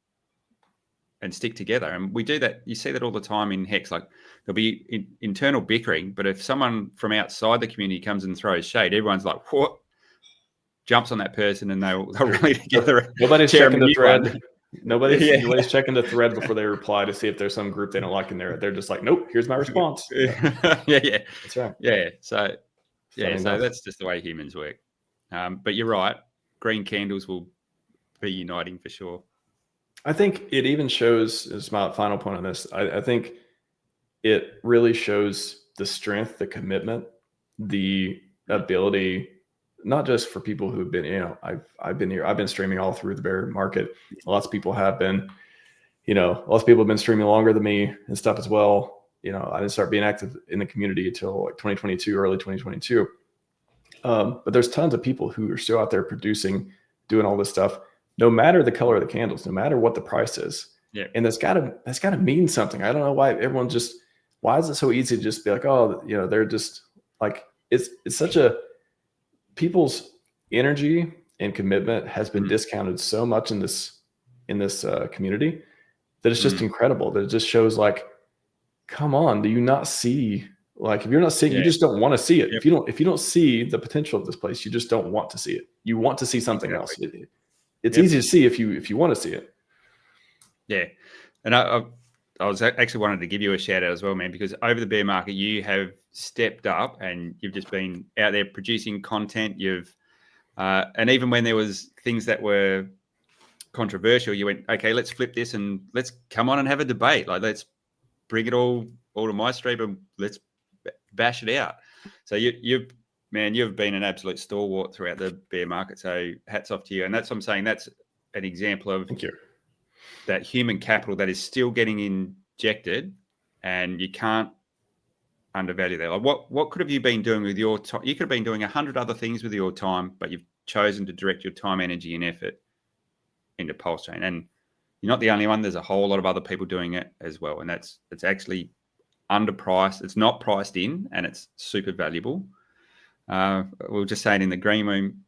[SPEAKER 2] stick together. And we do that. You see that all the time in Hex. Like there'll be internal bickering, but if someone from outside the community comes and throws shade, everyone's like, what? Jumps on that person, and they'll rally together.
[SPEAKER 1] Nobody's checking the thread. Nobody's checking the thread before they reply to see if there's some group they don't like in there. They're just like, nope, here's my response.
[SPEAKER 2] Yeah.
[SPEAKER 1] That's right.
[SPEAKER 2] Yeah. So that's just the way humans work. But you're right. Green candles will be uniting for sure.
[SPEAKER 1] I think it even shows, as my final point on this, I think it really shows the strength, the commitment, the ability, not just for people who've been, I've been here, I've been streaming all through the bear market. Lots of people have been, lots of people have been streaming longer than me and stuff as well. I didn't start being active in the community until like 2022, early 2022. But there's tons of people who are still out there producing, doing all this stuff, no matter the color of the candles, no matter what the price is.
[SPEAKER 2] Yeah.
[SPEAKER 1] And that's gotta mean something. I don't know why everyone why is it so easy to just be like, oh, they're just like, it's such a, people's energy and commitment has been discounted so much in this community that it's just incredible. That it just shows like, come on, do you not see, like, if you're not seeing, you just don't want to see it. If you don't see the potential of this place, you just don't want to see it. You want to see something else. It's easy to see if you want to see it.
[SPEAKER 2] Yeah. And I was actually wanted to give you a shout out as well, man, because over the bear market, you have stepped up and you've just been out there producing content. And even when there was things that were controversial, you went, okay, let's flip this and let's come on and have a debate. Like, let's bring it all to my stream and let's bash it out. So you've been an absolute stalwart throughout the bear market. So hats off to you. And that's what I'm saying. That's an example of
[SPEAKER 1] Thank you.
[SPEAKER 2] That human capital that is still getting injected, and you can't undervalue that. Like, what could have you been doing with your time? You could have been doing 100 other things with your time, but you've chosen to direct your time, energy, and effort into PulseChain. And you're not the only one. There's a whole lot of other people doing it as well. And it's actually underpriced. It's not priced in, and it's super valuable. We were just saying in the green room,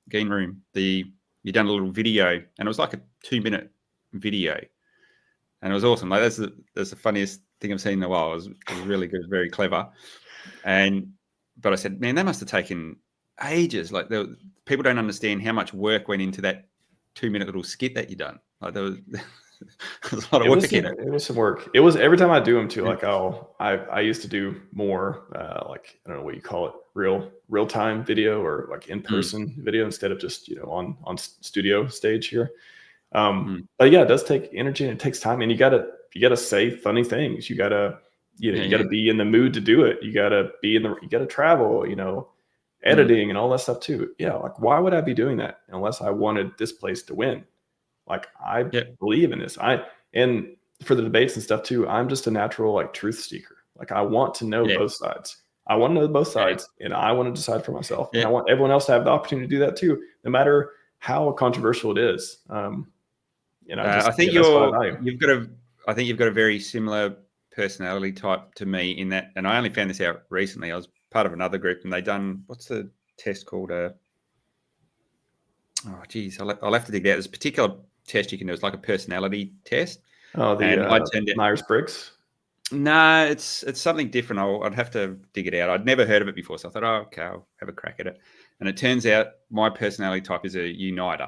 [SPEAKER 2] you done a little video, and it was like a 2-minute video. And it was awesome. Like, that's the funniest thing I've seen in a while. It was really good, very clever. But I said, man, that must have taken ages. Like, people don't understand how much work went into that 2-minute little skit that you done. Like, there was a lot of work in it.
[SPEAKER 1] It was some work. It was every time I do them too. Like, I used to do more like, I don't know what you call it, real time video or like in person video instead of just on studio stage here. But yeah, it does take energy and it takes time, and you gotta say funny things. You gotta gotta be in the mood to do it. You gotta travel, editing and all that stuff too. Yeah, like, why would I be doing that unless I wanted this place to win? Like, I believe in this. And for the debates and stuff too, I'm just a natural like truth seeker. Like, I want to know both sides. I want to know both sides, and I want to decide for myself. And I want everyone else to have the opportunity to do that too, no matter how controversial it is.
[SPEAKER 2] I think you've got a very similar personality type to me in that, and I only found this out recently. I was part of another group, and they done, what's the test called? I'll have to dig it out. There's a particular test you can do. It's like a personality test.
[SPEAKER 1] Oh, the Myers-Briggs?
[SPEAKER 2] No, it's something different. I'd have to dig it out. I'd never heard of it before, so I thought, okay, I'll have a crack at it. And it turns out my personality type is a uniter.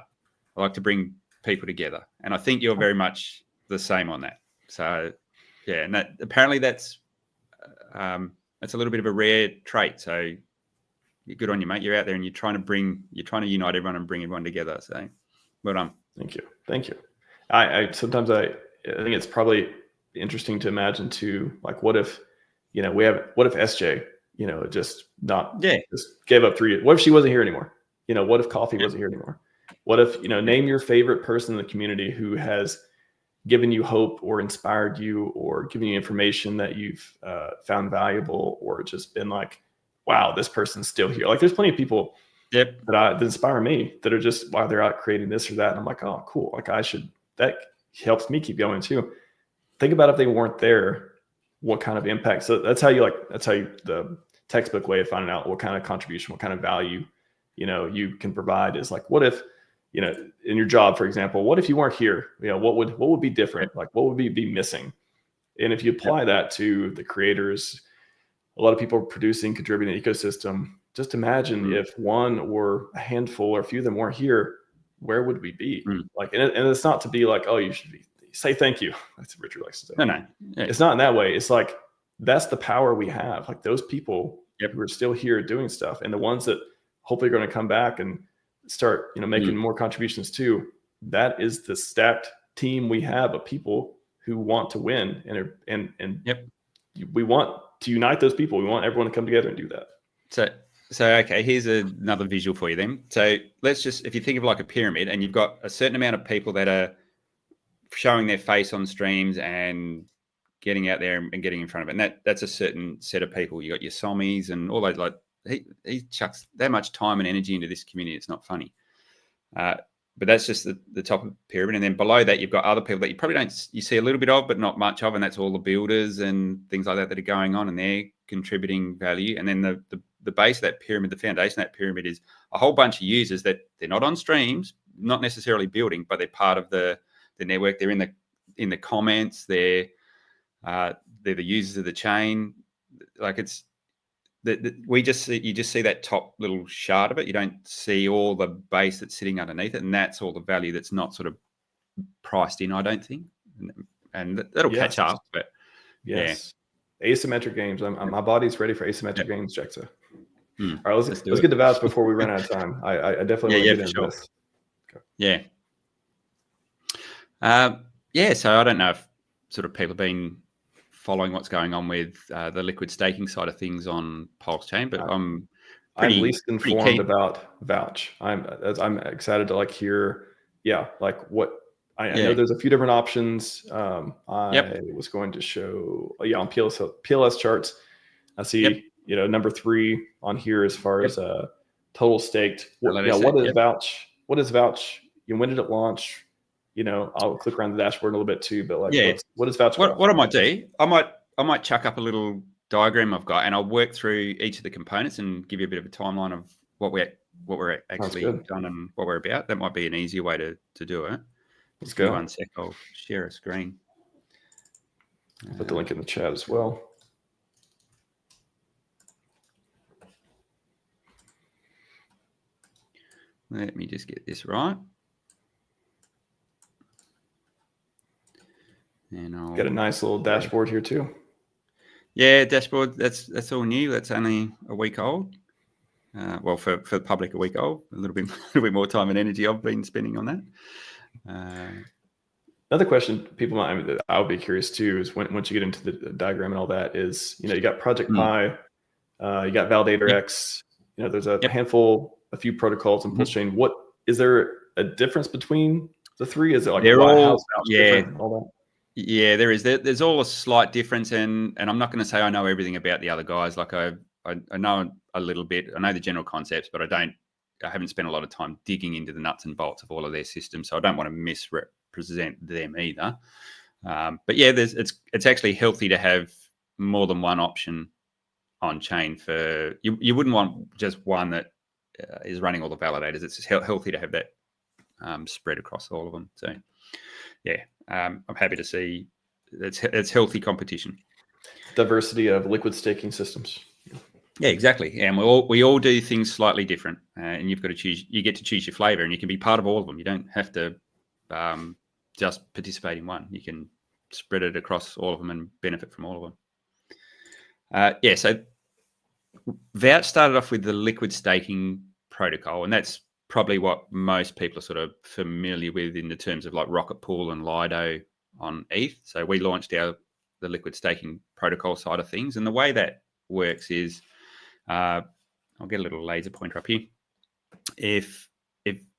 [SPEAKER 2] I like to bring people together, and I think you're very much the same on that. So yeah, and that apparently that's a little bit of a rare trait. So you're good on you, mate. You're out there and you're trying to unite everyone and bring everyone together. So well done.
[SPEAKER 1] Thank you. I sometimes I think it's probably interesting to imagine too, like, what if SJ just gave up 3 years. What if she wasn't here anymore? What if Coffee wasn't here anymore? What if, name your favorite person in the community who has given you hope or inspired you or given you information that you've found valuable, or just been like, wow, this person's still here. Like, there's plenty of people that inspire me that are just, while they're out creating this or that. And I'm like, oh, cool. Like, that helps me keep going too. Think about if they weren't there, what kind of impact. So that's how the textbook way of finding out what kind of contribution, what kind of value, you can provide is like, what if, in your job, for example, what if you weren't here? What would be different? Like, what would be missing? And if you apply that to the creators, a lot of people producing, contributing to the ecosystem, just imagine if one or a handful or a few of them weren't here, where would we be? Like, and it's not to be like, oh, you should say thank you. That's what Richard likes to say.
[SPEAKER 2] No. Yeah.
[SPEAKER 1] It's not in that way. It's like, that's the power we have. Like, those people who are still here doing stuff, and the ones that hopefully are going to come back and start, making more contributions too. That is the stacked team we have of people who want to win and we want to unite those people. We want everyone to come together and do that.
[SPEAKER 2] So okay, here's another visual for you then. So let's just, if you think of like a pyramid and you've got a certain amount of people that are showing their face on streams and getting out there and getting in front of it. And that's a certain set of people. You got your Sommies and all those, like he chucks that much time and energy into this community. It's not funny. But that's just the top of the pyramid. And then below that, you've got other people that you probably you see a little bit of, but not much of. And that's all the builders and things like that are going on, and they're contributing value. And then the base of that pyramid, the foundation of that pyramid, is a whole bunch of users that they're not on streams, not necessarily building, but they're part of the network. They're in the comments. They're the users of the chain. Like it's you just see that top little shard of it. You don't see all the base that's sitting underneath it, and that's all the value that's not sort of priced in, I don't think. And that'll catch up. But
[SPEAKER 1] yes, asymmetric games. My body's ready for asymmetric games, Jexxa. All right, let's get to Vouch before we run out of time. I definitely want to get into this.
[SPEAKER 2] Okay. So I don't know if sort of people have been following what's going on with the liquid staking side of things on PulseChain, but I'm
[SPEAKER 1] least informed about Vouch. I'm excited to hear, what I know. There's a few different options. I was going to show, on PLS charts. I see, number 3 on here as far as total staked. What is Vouch? What is Vouch? When did it launch? I'll click around the dashboard a little bit too, but what is Vouch?
[SPEAKER 2] What I might do, I might chuck up a little diagram I've got, and I'll work through each of the components and give you a bit of a timeline of what we're actually done and what we're about. That might be an easier way to do it.
[SPEAKER 1] Let's go.
[SPEAKER 2] One sec, I'll share a screen.
[SPEAKER 1] I'll put the link in the chat as well.
[SPEAKER 2] Let me just get this right. And I'll
[SPEAKER 1] get a nice little dashboard here too.
[SPEAKER 2] Yeah, dashboard. That's all new. That's only a week old. Well, for the public, a week old. A little bit more time and energy I've been spending on that.
[SPEAKER 1] Another question people might, I would be curious too, is once you get into the diagram and all that, is you got Project Pi, you got Validator X. There's a handful, a few protocols in PulseChain. What is there a difference between the three? Is it
[SPEAKER 2] they're all
[SPEAKER 1] different, all that?
[SPEAKER 2] Yeah, there is. There's all a slight difference, and I'm not going to say I know everything about the other guys. Like I know a little bit. I know the general concepts, but I haven't spent a lot of time digging into the nuts and bolts of all of their systems, so I don't want to misrepresent them either. But yeah, it's actually healthy to have more than one option on chain. For you wouldn't want just one that is running all the validators. It's healthy to have that spread across all of them. So yeah. I'm happy to see it's healthy competition.
[SPEAKER 1] Diversity of liquid staking systems.
[SPEAKER 2] Yeah, exactly. And we all do things slightly different, and you've got to choose. You get to choose your flavor, and you can be part of all of them. You don't have to just participate in one. You can spread it across all of them and benefit from all of them. So Vouch started off with the liquid staking protocol, and that's probably what most people are sort of familiar with in the terms of like Rocket Pool and Lido on ETH. So we launched the liquid staking protocol side of things. And the way that works is, I'll get a little laser pointer up here. If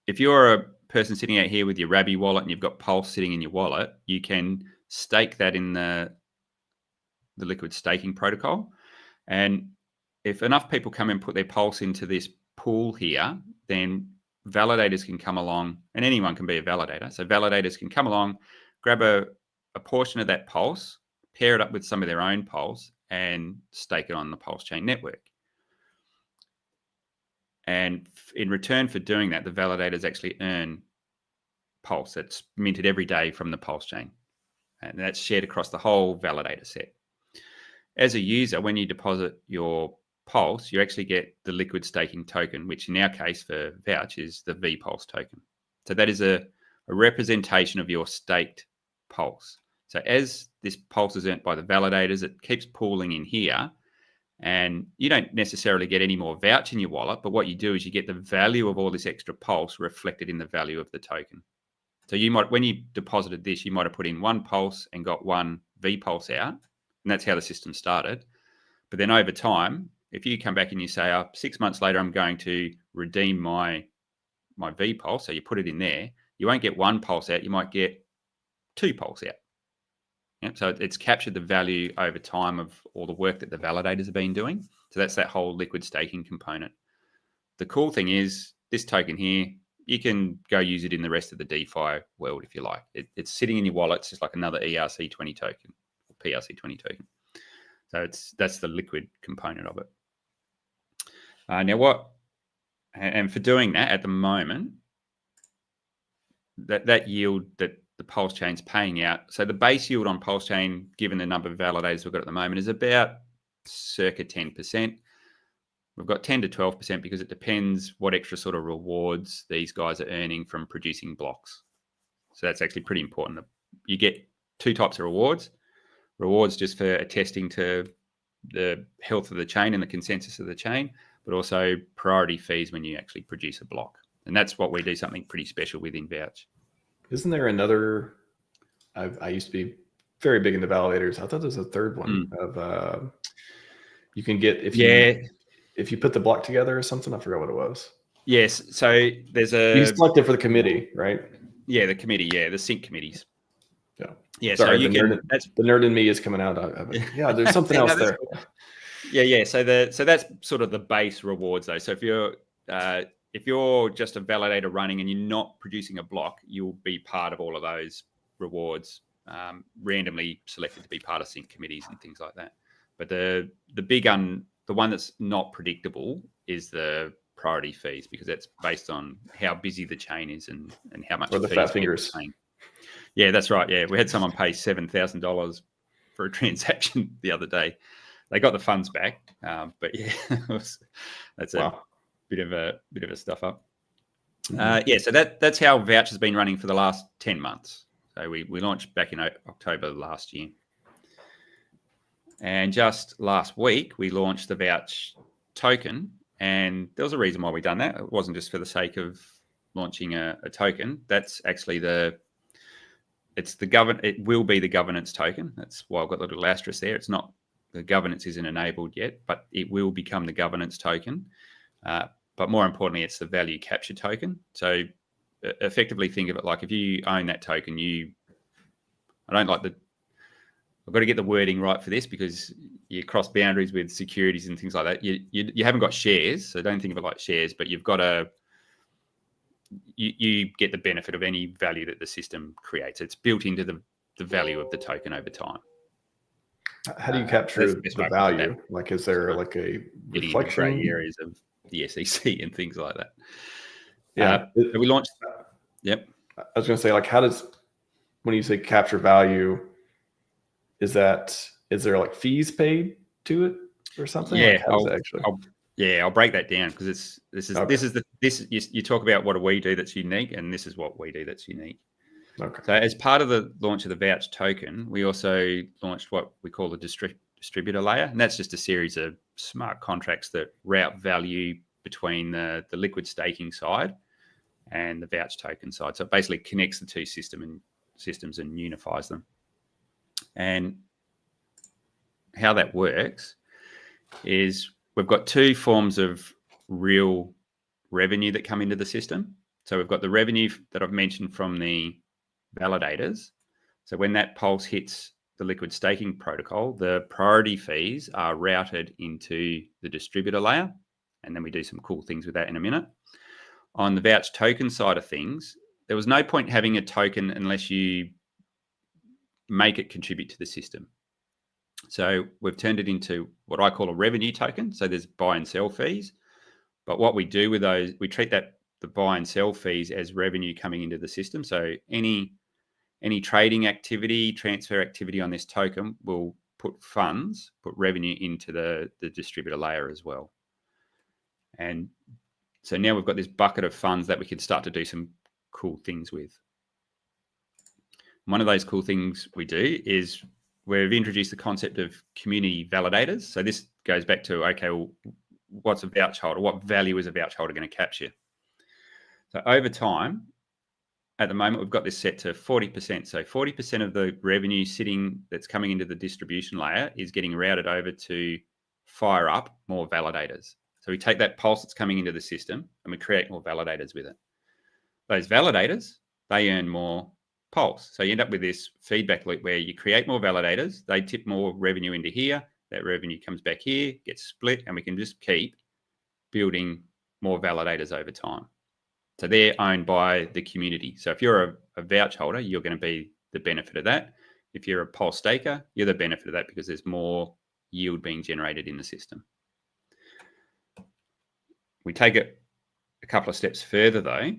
[SPEAKER 2] you're a person sitting out here with your Rabby wallet and you've got Pulse sitting in your wallet, you can stake that in the liquid staking protocol. And if enough people come and put their Pulse into this pool here, then validators can come along, and anyone can be a validator. So validators can come along, grab a portion of that Pulse, pair it up with some of their own Pulse, and stake it on the PulseChain network. And in return for doing that, the validators actually earn Pulse that's minted every day from the PulseChain. And that's shared across the whole validator set. As a user, when you deposit your Pulse, you actually get the liquid staking token, which in our case for Vouch is the vPulse token. So that is a representation of your staked Pulse. So as this Pulse is earned by the validators, it keeps pooling in here, and you don't necessarily get any more Vouch in your wallet, but what you do is you get the value of all this extra Pulse reflected in the value of the token. So you might, when you deposited this, you might have put in one Pulse and got one vPulse out, And that's how the system started. But then over time, if you come back and you say, 6 months later, I'm going to redeem my V pulse, so you put it in there, you won't get one pulse out, you might get 2 pulse out. Yep. So it's captured the value over time of all the work that the validators have been doing. So that's that whole liquid staking component. The cool thing is this token here, you can go use it in the rest of the DeFi world if you like. It's sitting in your wallet. It's just like another ERC20 token or PRC20 token. So that's the liquid component of it. Now and for doing that at the moment, that yield that the PulseChain's paying out. So the base yield on PulseChain, given the number of validators we've got at the moment, is about circa 10%. We've got 10 to 12% because it depends what extra sort of rewards these guys are earning from producing blocks. So that's actually pretty important. You get 2 types of rewards. Rewards just for attesting to the health of the chain and the consensus of the chain, but also priority fees when you actually produce a block. And that's what we do something pretty special with in Vouch.
[SPEAKER 1] Isn't there another? I used to be very big into validators. I thought there was a third one of you can get if you put the block together or something. I forgot what it was.
[SPEAKER 2] Yes. So there's
[SPEAKER 1] you select it for the committee, right?
[SPEAKER 2] Yeah, the committee. Yeah, the sync committees.
[SPEAKER 1] Yeah.
[SPEAKER 2] Yeah.
[SPEAKER 1] Sorry,
[SPEAKER 2] so
[SPEAKER 1] the nerd in me is coming out. Yeah, there's something else there.
[SPEAKER 2] Yeah. So that's sort of the base rewards though. So if you're just a validator running and you're not producing a block, you'll be part of all of those rewards, randomly selected to be part of sync committees and things like that. But the one that's not predictable is the priority fees, because that's based on how busy the chain is and how much.
[SPEAKER 1] Or the fat fingers.
[SPEAKER 2] Yeah, that's right. Yeah, we had someone pay $7,000 for a transaction the other day. They got the funds back, but yeah, that's a bit of a stuff up. Yeah, so that's how Vouch has been running for the last 10 months. So we launched back in October last year. And just last week, we launched the Vouch token. And there was a reason why we done that. It wasn't just for the sake of launching a token. That's actually it will be the governance token. That's why I've got the little asterisk there. It's not, the governance isn't enabled yet, but it will become the governance token. But more importantly, it's the value capture token. So effectively think of it like if you own that token, I've got to get the wording right for this because you cross boundaries with securities and things like that. You haven't got shares, so don't think of it like shares, but you've got you get the benefit of any value that the system creates. It's built into the value of the token over time.
[SPEAKER 1] How do you capture the value? Like, is there like a reflection?
[SPEAKER 2] Gray areas of the SEC and things like that.
[SPEAKER 1] Yeah.
[SPEAKER 2] So we launched. Yep.
[SPEAKER 1] I was going to say, like, when you say capture value, is there like fees paid to it or something?
[SPEAKER 2] Yeah.
[SPEAKER 1] Like,
[SPEAKER 2] I'll break that down because you talk about what do we do that's unique, and this is what we do that's unique.
[SPEAKER 1] Okay.
[SPEAKER 2] So as part of the launch of the Vouch token, we also launched what we call the distributor layer, and that's just a series of smart contracts that route value between the liquid staking side and the Vouch token side. So it basically connects the two systems and unifies them. And how that works is we've got 2 forms of real revenue that come into the system. So we've got the revenue that I've mentioned from the validators. So when that pulse hits the liquid staking protocol, the priority fees are routed into the distributor layer. And then we do some cool things with that in a minute. On the Vouch token side of things, there was no point having a token unless you make it contribute to the system. So we've turned it into what I call a revenue token. So there's buy and sell fees. But what we do with those, we treat the buy and sell fees as revenue coming into the system. So any trading activity, transfer activity on this token will put revenue into the distributor layer as well. And so now we've got this bucket of funds that we can start to do some cool things with. One of those cool things we do is we've introduced the concept of community validators. So this goes back to, okay, well, what's a vouch holder? What value is a vouch holder going to capture? So over time, at the moment, we've got this set to 40%. So 40% of the revenue that's coming into the distribution layer is getting routed over to fire up more validators. So we take that pulse that's coming into the system and we create more validators with it. Those validators, they earn more pulse. So you end up with this feedback loop where you create more validators, they tip more revenue into here, that revenue comes back here, gets split, and we can just keep building more validators over time. So they're owned by the community. So if you're a vouch holder, you're going to be the benefit of that. If you're a pulse staker, you're the benefit of that because there's more yield being generated in the system. We take it a couple of steps further though.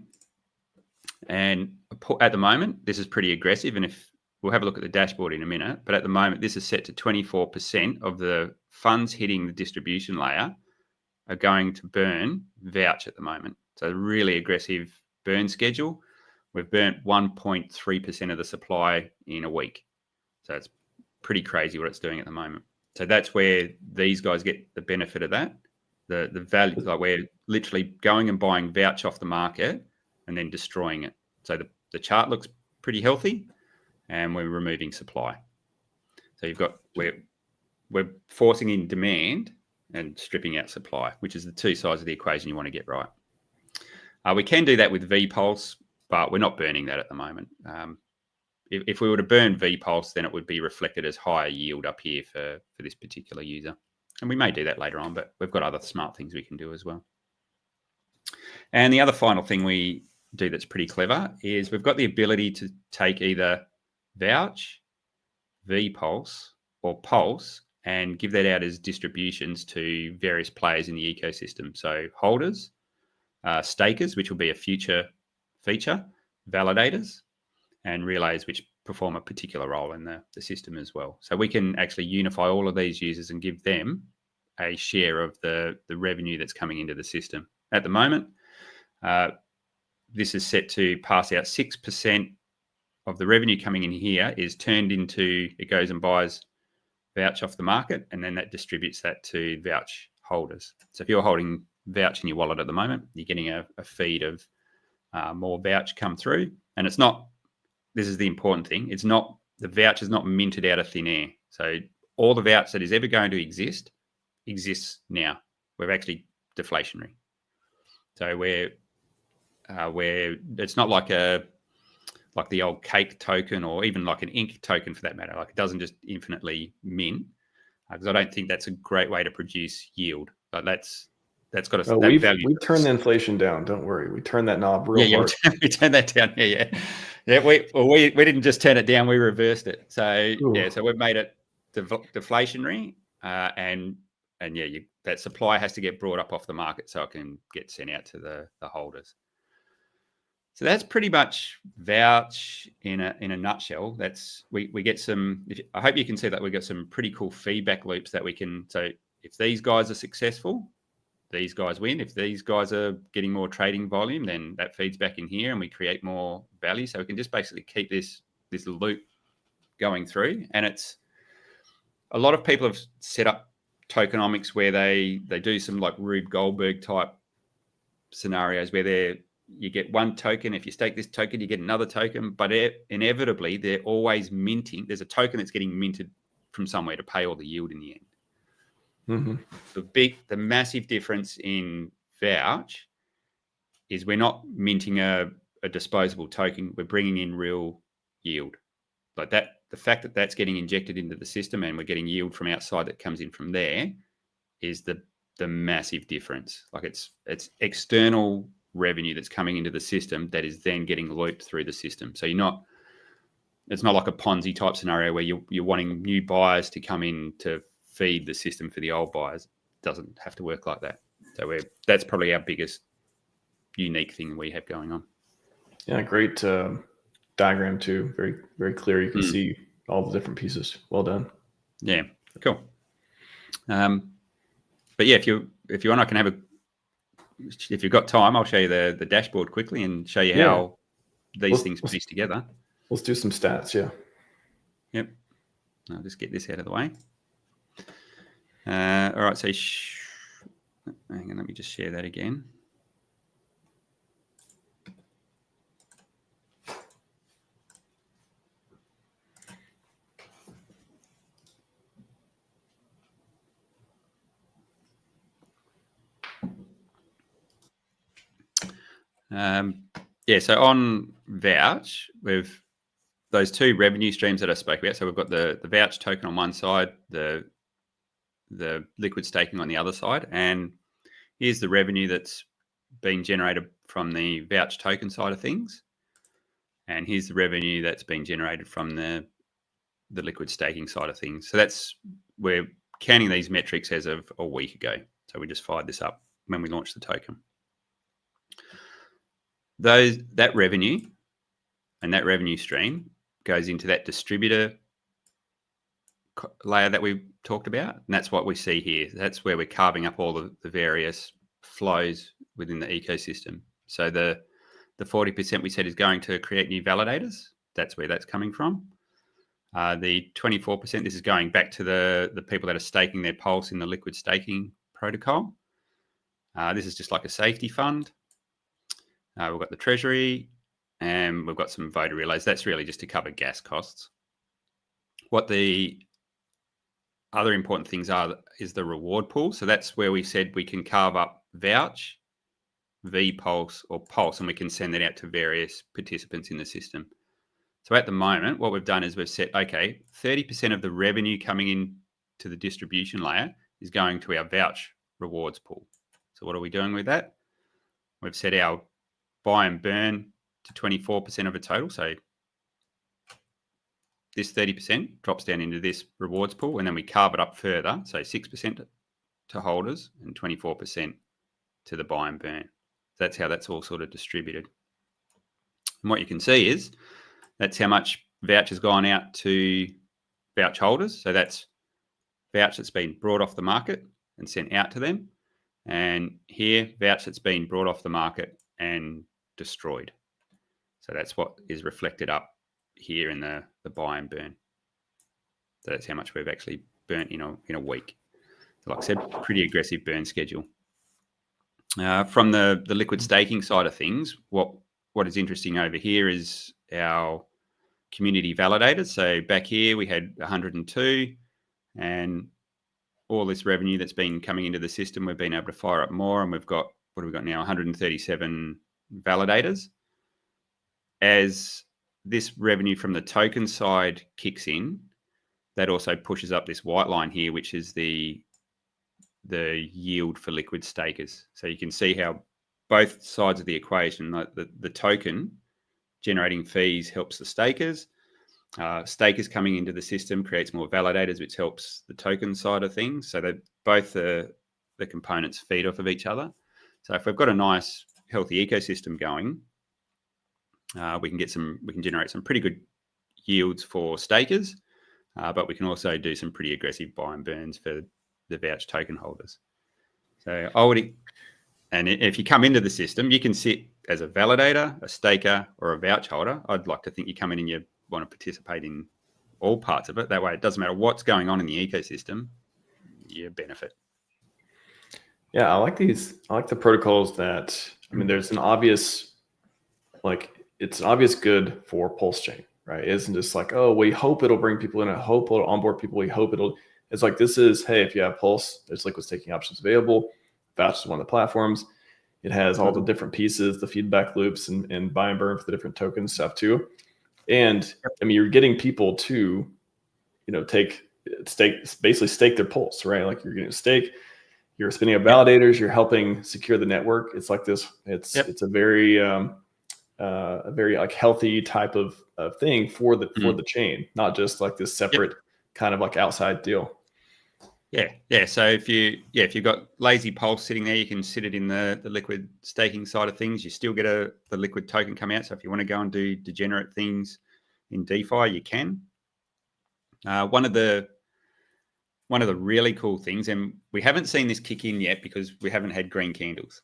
[SPEAKER 2] And at the moment, this is pretty aggressive. And if we'll have a look at the dashboard in a minute, but at the moment, this is set to 24% of the funds hitting the distribution layer are going to burn Vouch at the moment. So really aggressive burn schedule. We've burnt 1.3% of the supply in a week. So it's pretty crazy what it's doing at the moment. So that's where these guys get the benefit of that. The value, like we're literally going and buying Vouch off the market and then destroying it. So the chart looks pretty healthy and we're removing supply. So you've got, we're forcing in demand and stripping out supply, which is the two sides of the equation you want to get right. We can do that with vPulse, but we're not burning that at the moment. If we were to burn vPulse, then it would be reflected as higher yield up here for this particular user. And we may do that later on, but we've got other smart things we can do as well. And the other final thing we do that's pretty clever is we've got the ability to take either Vouch, vPulse, or Pulse and give that out as distributions to various players in the ecosystem. So holders, stakers, which will be a future feature, validators, and relays, which perform a particular role in the system as well. So we can actually unify all of these users and give them a share of the revenue that's coming into the system. At the moment, this is set to pass out 6% of the revenue coming in here is turned into, it goes and buys Vouch off the market, and then that distributes that to Vouch holders. So if you're holding Vouch in your wallet at the moment, you're getting a feed of more Vouch come through. And it's not, this is the important thing, it's not, the Vouch is not minted out of thin air. So all the Vouch that is ever going to exist exists now. We're actually deflationary. So we're it's not like the old cake token or even like an ink token for that matter. Like it doesn't just infinitely mint, because I don't think that's a great way to produce yield. But that's got a
[SPEAKER 1] we've
[SPEAKER 2] value.
[SPEAKER 1] We've turned the inflation down. Don't worry, we turned that knob real hard.
[SPEAKER 2] We turned that down. Yeah. We didn't just turn it down; we reversed it. So so we've made it deflationary, and that supply has to get brought up off the market so it can get sent out to the holders. So that's pretty much Vouch in a nutshell. That's we get some. I hope you can see that we got some pretty cool feedback loops that we can. So if these guys are successful, these guys win. If these guys are getting more trading volume, then that feeds back in here, and we create more value. So we can just basically keep this loop going through. And it's a lot of people have set up tokenomics where they do some like Rube Goldberg type scenarios where you get one token. If you stake this token, you get another token. But inevitably, they're always minting. There's a token that's getting minted from somewhere to pay all the yield in the end. Mm-hmm. The massive difference in Vouch is we're not minting a disposable token. We're bringing in real yield. Like that, the fact that that's getting injected into the system and we're getting yield from outside that comes in from there is the massive difference. Like it's external revenue that's coming into the system that is then getting looped through the system. So it's not like a Ponzi type scenario where you're wanting new buyers to come in to feed the system for the old buyers. It doesn't have to work like that. So that's probably our biggest unique thing we have going on.
[SPEAKER 1] Yeah, great diagram too. Very, very clear. You can see all the different pieces. Well done.
[SPEAKER 2] Yeah, cool. But yeah, if you want, I can if you've got time, I'll show you the dashboard quickly and show you how these things piece together.
[SPEAKER 1] Let's do some stats. Yeah.
[SPEAKER 2] Yep. I'll just get this out of the way. All right. So hang on, let me just share that again. So on Vouch, we've those two revenue streams that I spoke about. So we've got the Vouch token on one side, the liquid staking on the other side, and here's the revenue that's being generated from the Vouch token side of things, and here's the revenue that's being generated from the liquid staking side of things. So we're counting these metrics as of a week ago. So we just fired this up when we launched the token. That revenue and that revenue stream goes into that distributor layer that we talked about, and that's what we see here. That's where we're carving up all the various flows within the ecosystem. So the 40% we said is going to create new validators. That's where that's coming from. The 24%, this is going back to the people that are staking their Pulse in the liquid staking protocol. This is just like a safety fund. We've got the treasury, and we've got some voter relays. That's really just to cover gas costs. What the other important things is the reward pool. So that's where we said we can carve up Vouch, vPulse, or Pulse, and we can send that out to various participants in the system. So at the moment, what we've done is we've set, 30% of the revenue coming in to the distribution layer is going to our Vouch rewards pool. So what are we doing with that? We've set our buy and burn to 24% of a total. So this 30% drops down into this rewards pool, and then we carve it up further. So 6% to holders and 24% to the buy and burn. That's how that's all sort of distributed. And what you can see is that's how much Vouch has gone out to Vouch holders. So that's Vouch that's been brought off the market and sent out to them. And here, Vouch that's been brought off the market and destroyed. So that's what is reflected up here in the buy and burn. So that's how much we've actually burnt in a week. So like I said, pretty aggressive burn schedule. From the liquid staking side of things, what is interesting over here is our community validators. So back here we had 102, and all this revenue that's been coming into the system, we've been able to fire up more, and we've got, what have we got now? 137 validators. As this revenue from the token side kicks in, that also pushes up this white line here, which is the yield for liquid stakers. So you can see how both sides of the equation, the token generating fees helps the stakers. Stakers coming into the system creates more validators, which helps the token side of things. So that both the components feed off of each other. So if we've got a nice, healthy ecosystem going, we can generate some pretty good yields for stakers, but we can also do some pretty aggressive buy and burns for the Vouch token holders. So and if you come into the system, you can sit as a validator, a staker, or a Vouch holder. I'd like to think you come in and you want to participate in all parts of it. That way, it doesn't matter what's going on in the ecosystem, you benefit.
[SPEAKER 1] Yeah, I like the protocols that, there's an obvious, it's an obvious good for PulseChain, right? It isn't just like, oh, we hope it'll bring people in. I hope it'll onboard people. We hope it's like, this is, hey, if you have Pulse, there's liquid staking options available. Vouch is one of the platforms. It has all the different pieces, the feedback loops, and buy and burn for the different token stuff too. And you're getting people to, basically stake their Pulse, right? Like you're getting a stake, you're spinning up validators, you're helping secure the network. It's like this. It's a very like healthy type of thing for the chain, not just like this separate kind of like outside deal.
[SPEAKER 2] Yeah. So if you've got lazy Pulse sitting there, you can sit it in the liquid staking side of things. You still get the liquid token come out. So if you want to go and do degenerate things in DeFi, you can. One of the really cool things, and we haven't seen this kick in yet because we haven't had green candles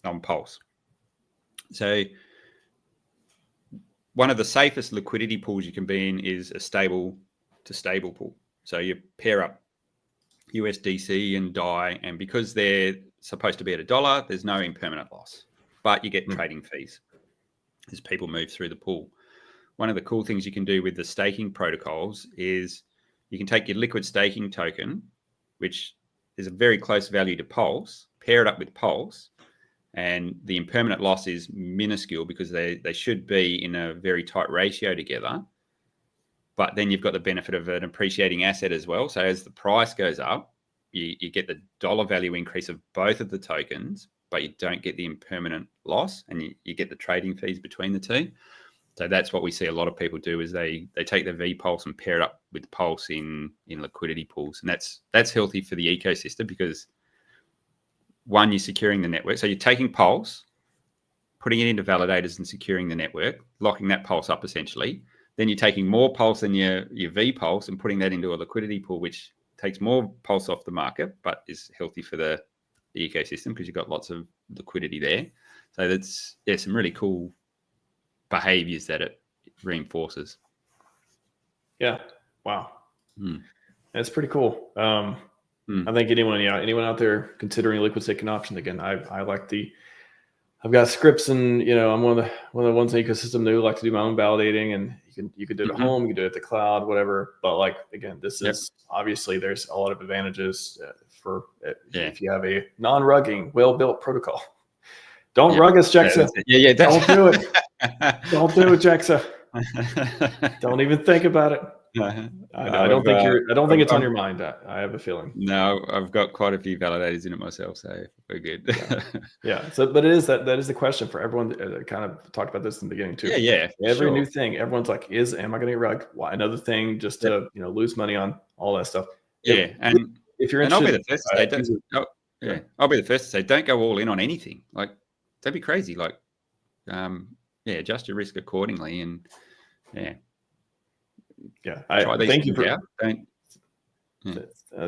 [SPEAKER 2] on Pulse. So one of the safest liquidity pools you can be in is a stable to stable pool. So you pair up USDC and DAI, and because they're supposed to be at $1, there's no impermanent loss, but you get trading fees as people move through the pool. One of the cool things you can do with the staking protocols is you can take your liquid staking token, which is a very close value to Pulse, pair it up with Pulse, and the impermanent loss is minuscule because they should be in a very tight ratio together. But then you've got the benefit of an appreciating asset as well. So as the price goes up, you get the dollar value increase of both of the tokens, but you don't get the impermanent loss, and you get the trading fees between the two. So that's what we see a lot of people do, is they take the VPulse and pair it up with Pulse in liquidity pools. And that's healthy for the ecosystem because, one, you're securing the network. So you're taking Pulse, putting it into validators and securing the network, locking that Pulse up essentially. Then you're taking more Pulse than your VPulse and putting that into a liquidity pool, which takes more Pulse off the market, but is healthy for the ecosystem because you've got lots of liquidity there. So that's some really cool behaviors that it reinforces.
[SPEAKER 1] Yeah. Wow. That's pretty cool. I think anyone out there considering liquid staking options, again, I like I've got scripts, and I'm one of the ones in the ecosystem that like to do my own validating, and you can do it at home, you can do it at the cloud, whatever. But like, again, this is obviously there's a lot of advantages if you have a non-rugging, well-built protocol. Don't rug us, Jexxa. Don't do it. Don't do it, Jexxa. Don't even think about it. I don't think it's on your mind. I have a feeling.
[SPEAKER 2] No, I've got quite a few validators in it myself, so we're good.
[SPEAKER 1] Yeah. So, but it is that is the question for everyone. Kind of talked about this in the beginning too.
[SPEAKER 2] Yeah.
[SPEAKER 1] Every new thing, everyone's like, am I going to get rugged? Why another thing just to lose money on all that stuff?
[SPEAKER 2] Yeah, and
[SPEAKER 1] if you're interested,
[SPEAKER 2] I'll be the first to say, I'll be the first to say, don't go all in on anything. Like, don't be crazy. Like, adjust your risk accordingly, and
[SPEAKER 1] I thank you for
[SPEAKER 2] don't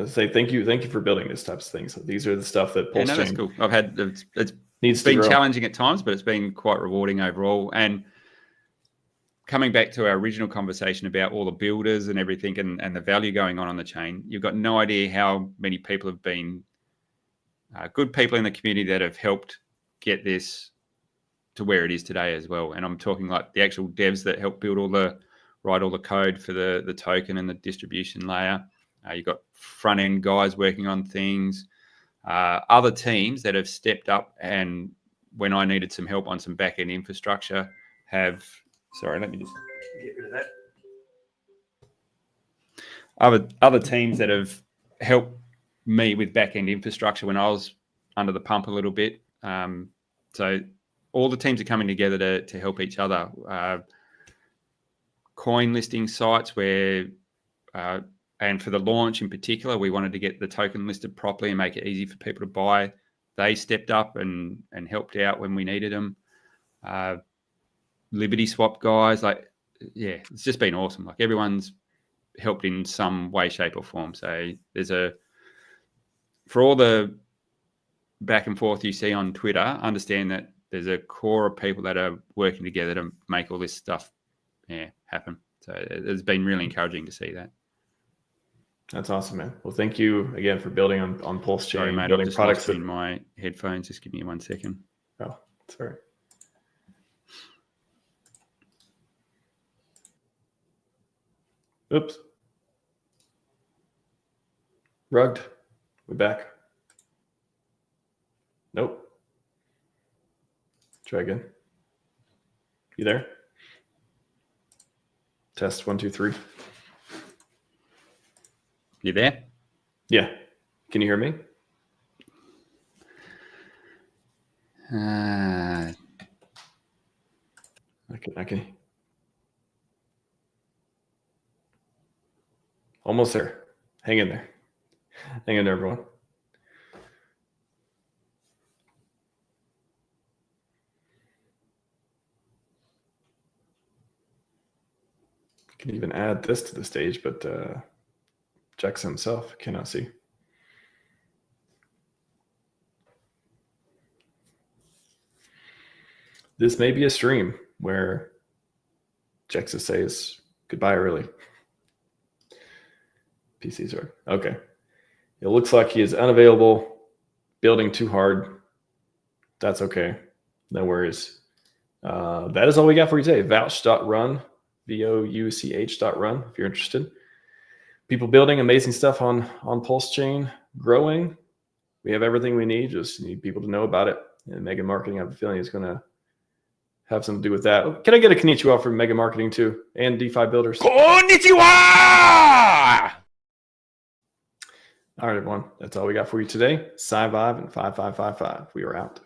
[SPEAKER 1] say thank you for building this types of things. So these are the stuff that PulseChain
[SPEAKER 2] that's cool. I've had it's
[SPEAKER 1] needs
[SPEAKER 2] been
[SPEAKER 1] to grow.
[SPEAKER 2] challenging at times, but it's been quite rewarding overall. And coming back to our original conversation about all the builders and everything and the value going on the chain, you've got no idea how many people have been good people in the community that have helped get this to where it is today as well. And I'm talking like the actual devs that help build write all the code for the token and the distribution layer. You've got front end guys working on things, other teams that have stepped up, and when I needed some help on some back end infrastructure, sorry, let me just get rid of that. Other teams that have helped me with back end infrastructure when I was under the pump a little bit. So all the teams are coming together to help each other. Coin listing sites where, and for the launch in particular, we wanted to get the token listed properly and make it easy for people to buy. They stepped up and helped out when we needed them. Liberty Swap guys, it's just been awesome. Like, everyone's helped in some way, shape, or form. So for all the back and forth you see on Twitter, understand that there's a core of people that are working together to make all this stuff happen. So it's been really encouraging to see that.
[SPEAKER 1] That's awesome, man. Well, thank you again for building on PulseChain.
[SPEAKER 2] Sorry, mate,
[SPEAKER 1] building
[SPEAKER 2] I've just
[SPEAKER 1] products
[SPEAKER 2] in my headphones. Just give me 1 second.
[SPEAKER 1] Oh, sorry. Oops. Rugged. We're back. Nope. Try again. You there? Test 1, 2, 3.
[SPEAKER 2] You there?
[SPEAKER 1] Yeah. Can you hear me? I can. Almost there. Hang in there. Hang in there, everyone. Can even add this to the stage, but Jexxa himself cannot see. This may be a stream where Jexxa says goodbye early. PC's right. Okay. It looks like he is unavailable, building too hard. That's okay. No worries. That is all we got for you today. Vouch.run, VOUCH.run, if you're interested. People building amazing stuff on PulseChain, growing. We have everything we need. Just need people to know about it. And mega marketing, I have a feeling, is going to have something to do with that. Can I get a konnichiwa from mega marketing too, and DeFi builders?
[SPEAKER 3] Konnichiwa!
[SPEAKER 1] All right, everyone. That's all we got for you today. Scivive and 5555. We are out.